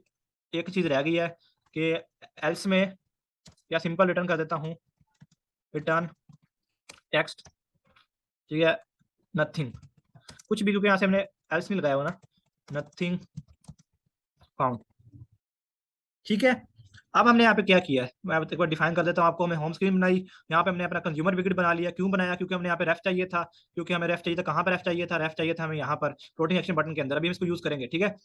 एक चीज रह गई है कि एल्स में, या सिंपल रिटर्न कर देता हूँ, रिटर्न टेक्स्ट, ठीक है, नथिंग, कुछ भी, क्योंकि यहाँ से हमने एल्स नहीं लगाया हुआ ना, नथिंग फाउंड, ठीक है। अब हमने यहाँ पे क्या किया है, मैं एक बार डिफाइन कर देता हूँ आपको। हमें होम स्क्रीन बनाई, यहाँ पे हमने अपना कंज्यूमर विकेट बना लिया। क्यों बनाया, क्योंकि हमने यहाँ पे रेफ चाहिए था, क्योंकि हमें रेफ चाहिए था, कहाँ पर रेफ चाहिए था, रेफ चाहिए था हमें यहाँ पर फ्लोटिंग एक्शन बटन के अंदर, अभी हम इसको यूज करेंगे, ठीक है।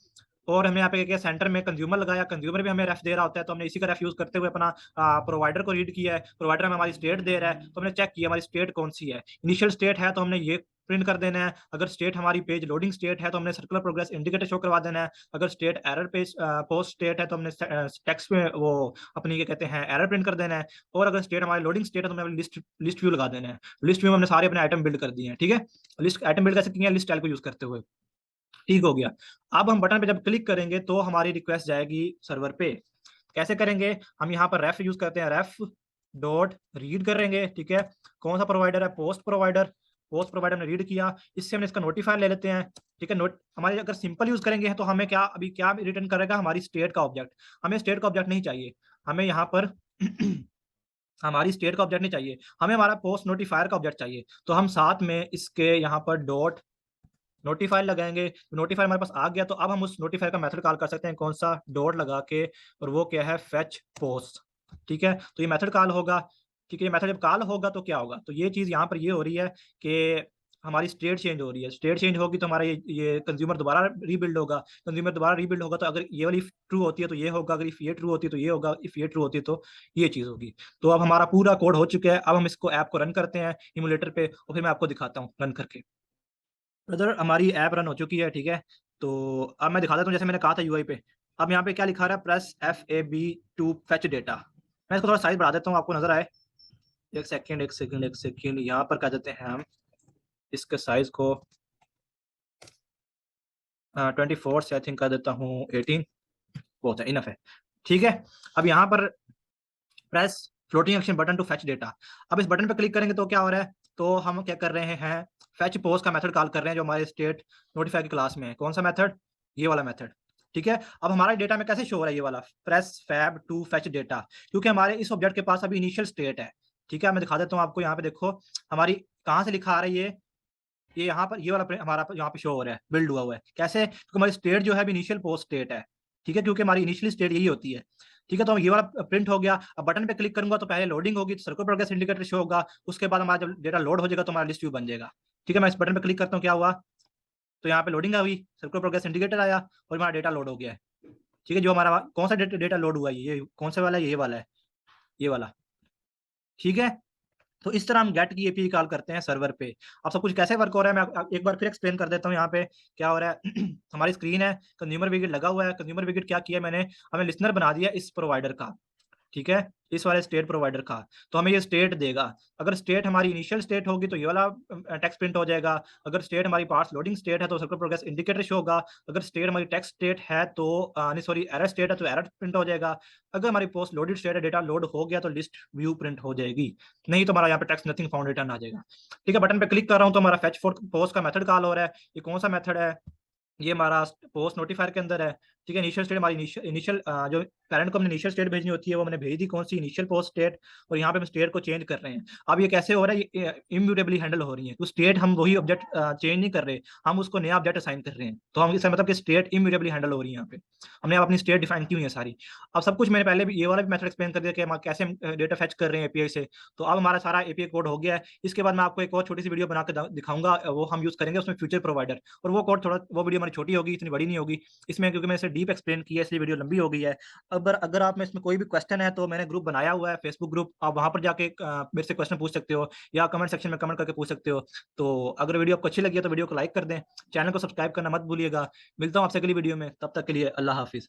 और हमने यहाँ पे क्या किया, सेंटर में कंज्यूमर लगाया, कंज्यूमर भी हमें रेफ दे रहा होता है, तो हमने इसी का रेफ यूज करते हुए अपना प्रोवाइडर को रीड किया है, प्रोवाइडर हमें हमारी स्टेट दे रहा है, तो हमने चेक किया हमारी स्टेट कौन सी है, इनिशियल स्टेट है तो हमने ये प्रिंट कर देना है। अगर स्टेट हमारी पेज लोडिंग स्टेट है तो हमने सर्कुलर प्रोग्रेस इंडिकेटर शो करवा देना है। अगर state error page post state है तो हमने टेक्स्ट में वो अपनी क्या कहते हैं एरर प्रिंट कर देना है। और अगर स्टेट हमारी लोडिंग स्टेट है तो हमें लिस्ट व्यू लगा देना है। लिस्ट व्यू में हमने सारे अपने आइटम बिल्ड कर दिए हैं, ठीक है। लिस्ट आइटम बिल्ड कैसे किए हैं, लिस्ट स्टाइल को यूज करते हुए, ठीक हो गया। अब हम बटन पे जब क्लिक करेंगे तो हमारी रिक्वेस्ट जाएगी सर्वर पे। कैसे करेंगे, हम यहाँ पर रेफ यूज करते हैं, रेफ डॉट रीड करेंगे, ठीक है। कौन सा प्रोवाइडर है, पोस्ट प्रोवाइडर, पोस्ट प्रोवाइडर ने रीड किया, इससे हमने इसका नोटिफायर ले लेते हैं, ठीक है। नोट हमारे अगर सिंपल यूज करेंगे तो हमें क्या अभी क्या रिटर्न करेगा, हमारी स्टेट का ऑब्जेक्ट। हमें स्टेट का ऑब्जेक्ट नहीं चाहिए, हमें यहाँ पर हमारी स्टेट का ऑब्जेक्ट नहीं चाहिए, हमें हमारा पोस्ट नोटिफायर का ऑब्जेक्ट चाहिए। तो हम साथ में इसके यहाँ पर डॉट नोटिफायर लगाएंगे, तो नोटिफायर हमारे पास आ गया। तो अब हम उस नोटिफायर का मेथड कॉल कर सकते हैं, कौन सा, डॉट लगा के, और वो क्या है, फेच पोस्ट, ठीक है। तो ये मेथड कॉल होगा, ठीक है। ये मेथड जब कॉल होगा तो क्या होगा, तो ये चीज यहाँ पर ये हो रही है कि हमारी स्टेट चेंज हो रही है। स्टेट चेंज होगी तो हमारा ये कंज्यूमर दोबारा रीबिल्ड होगा, कंज्यूमर दोबारा रीबिल्ड होगा। तो अगर ये वाली ट्रू होती है तो ये होगा, अगर इफ ये ट्रू होती है तो ये होगा, इफ ये ट्रू होती है तो ये चीज होगी। तो अब हमारा पूरा कोड हो चुका है। अब हम इसको ऐप को रन करते हैं इमुलेटर पे, और फिर मैं आपको दिखाता हूँ रन करके। ब्रदर हमारी ऐप रन हो चुकी है, ठीक है। तो अब मैं दिखा देता हूँ, जैसे मैंने कहा था यूआई पे। अब यहाँ पे क्या लिखा रहा है, press F A B to fetch data, मैं इसको थोड़ा साइज बढ़ा देता हूँ, आपको नजर आए। एक सेकेंड एक सेकेंड एक सेकेंड, यहाँ पर कर देते हैं हम इसके साइज को 24 से आई थिंक कर देता हूँ 18, बहुत है, इनफ है। ठीक है, अब यहाँ पर press floating action button to fetch data. अब इस बटन पर क्लिक करेंगे तो क्या हो रहा है, तो हम क्या कर रहे हैं, फेच पोस्ट का मेथड कॉल कर रहे हैं जो हमारे स्टेट नोटिफाई की क्लास में है। कौन सा मेथड, ये वाला मेथड। ठीक है, अब हमारा डेटा में कैसे शो हो रहा है ये वाला, press FAB to fetch data, क्योंकि हमारे इस ऑब्जेक्ट के पास अभी इनिशियल स्टेट है। ठीक है, मैं दिखा देता हूँ आपको, यहाँ पे देखो हमारी कहाँ से लिखा आ रहा है ये यहाँ पर, ये वाला हमारा यहाँ पे शो हो रहा है, बिल्ड हुआ हुआ है। कैसे, क्योंकि हमारी स्टेट जो है इनिशियल पोस्ट स्टेट है। ठीक है, क्योंकि हमारी इनिशियल स्टेट यही होती है। ठीक है, तो ये वाला प्रिंट हो गया। अब बटन पे क्लिक करूंगा तो पहले लोडिंग होगी, तो सर्कुलर प्रोग्रेस इंडिकेटर शो होगा। उसके बाद हमारा जब डेटा लोड हो जाएगा तो हमारा लिस्ट व्यू बन जाएगा। ठीक है, मैं इस बटन पे क्लिक करता हूँ, क्या हुआ, तो यहाँ पे लोडिंग हुई, सर्कुलर प्रोग्रेस इंडिकेटर आया और हमारा डेटा लोड हो गया है। ठीक है, जो हमारा कौन सा डेटा लोड हुआ है, ये कौन सा वाला है, ये वाला है, ये वाला। ठीक है, तो इस तरह हम गेट की एपीआई कॉल करते हैं सर्वर पे। अब सब कुछ कैसे वर्क हो रहा है मैं एक बार फिर एक्सप्लेन कर देता हूँ। यहाँ पे क्या हो रहा है हमारी स्क्रीन है, कंज्यूमर विकेट लगा हुआ है। कंज्यूमर विकेट क्या किया मैंने, हमें लिसनर बना दिया इस प्रोवाइडर का। ठीक है, इस वाले स्टेट प्रोवाइडर का, तो हमें ये स्टेट देगा। अगर स्टेट हमारी इनिशियल स्टेट होगी तो ये वाला टेक्स्ट प्रिंट हो जाएगा। अगर स्टेट हमारी पार्स लोडिंग स्टेट है तो सर्कुलर प्रोग्रेस इंडिकेटर शो होगा। अगर स्टेट हमारी टेक्स्ट स्टेट है तो नहीं सॉरी एरर स्टेट है तो एरर प्रिंट हो जाएगा। अगर हमारी पोस्ट लोडेड स्टेट है, डेटा लोड हो गया तो लिस्ट व्यू प्रिंट हो जाएगी, नहीं तो हमारा यहाँ पे टेक्स्ट नथिंग फाउंड रिटर्न आ जाएगा। ठीक है, बटन पे क्लिक कर रहा हूँ तो हमारा फेच फॉर पोस्ट का मेथड कॉल हो रहा है। ये कौन सा मेथड है, ये हमारा पोस्ट नोटिफायर के अंदर है। ठीक है, इनिशियल स्टेट हमारी इनिशियल जो पैरेंट को हमने इनिशियल स्टेट भेजनी होती है वो मैंने भेज दी, कौन सी, इनिशियल पोस्ट स्टेट। और यहाँ पे हम स्टेट को चेंज कर रहे हैं। अब ये कैसे हो रहा है, ये इम्यूटेबली हैंडल हो रही है, तो स्टेट हम वही ऑब्जेक्ट चेंज नहीं कर रहे, हम उसको नया ऑब्जेक्ट असाइन कर रहे हैं। तो हम इसका मतलब कि स्टेट इम्यूटेबली हैंडल हो रही है। यहाँ पे हमने अपनी स्टेट डिफाइन की हुई है सारी। अब सब कुछ मैंने पहले भी ये वाला भी मेथड एक्सप्लेन कर दिया कि हम कैसे डेटा फेच कर रहे हैं एपीआई से। तो अब हमारा सारा एपीआई कोड हो गया है। इसके बाद मैं आपको एक और छोटी सी वीडियो बना के दिखाऊंगा, वो हम यूज करेंगे उसमें फ्यूचर प्रोवाइडर। और वो कोड थोड़ा, वो वीडियो हमारी छोटी होगी, इतनी बड़ी नहीं होगी इसमें, क्योंकि मैंने इसे डीप एक्सप्लेन किया इसलिए वीडियो लंबी हो गई है। अगर अगर आप में इसमें कोई भी क्वेश्चन है तो मैंने ग्रुप बनाया हुआ है, फेसबुक ग्रुप, आप वहां पर जाके मेरे से क्वेश्चन पूछ सकते हो या कमेंट सेक्शन में कमेंट करके पूछ सकते हो। तो अगर वीडियो आपको अच्छी लगी है तो वीडियो को लाइक कर दें, चैनल को सब्सक्राइब करना मत भूलिएगा। मिलता हूँ आपसे अगली वीडियो में, तब तक के लिए अल्लाह हाफिज।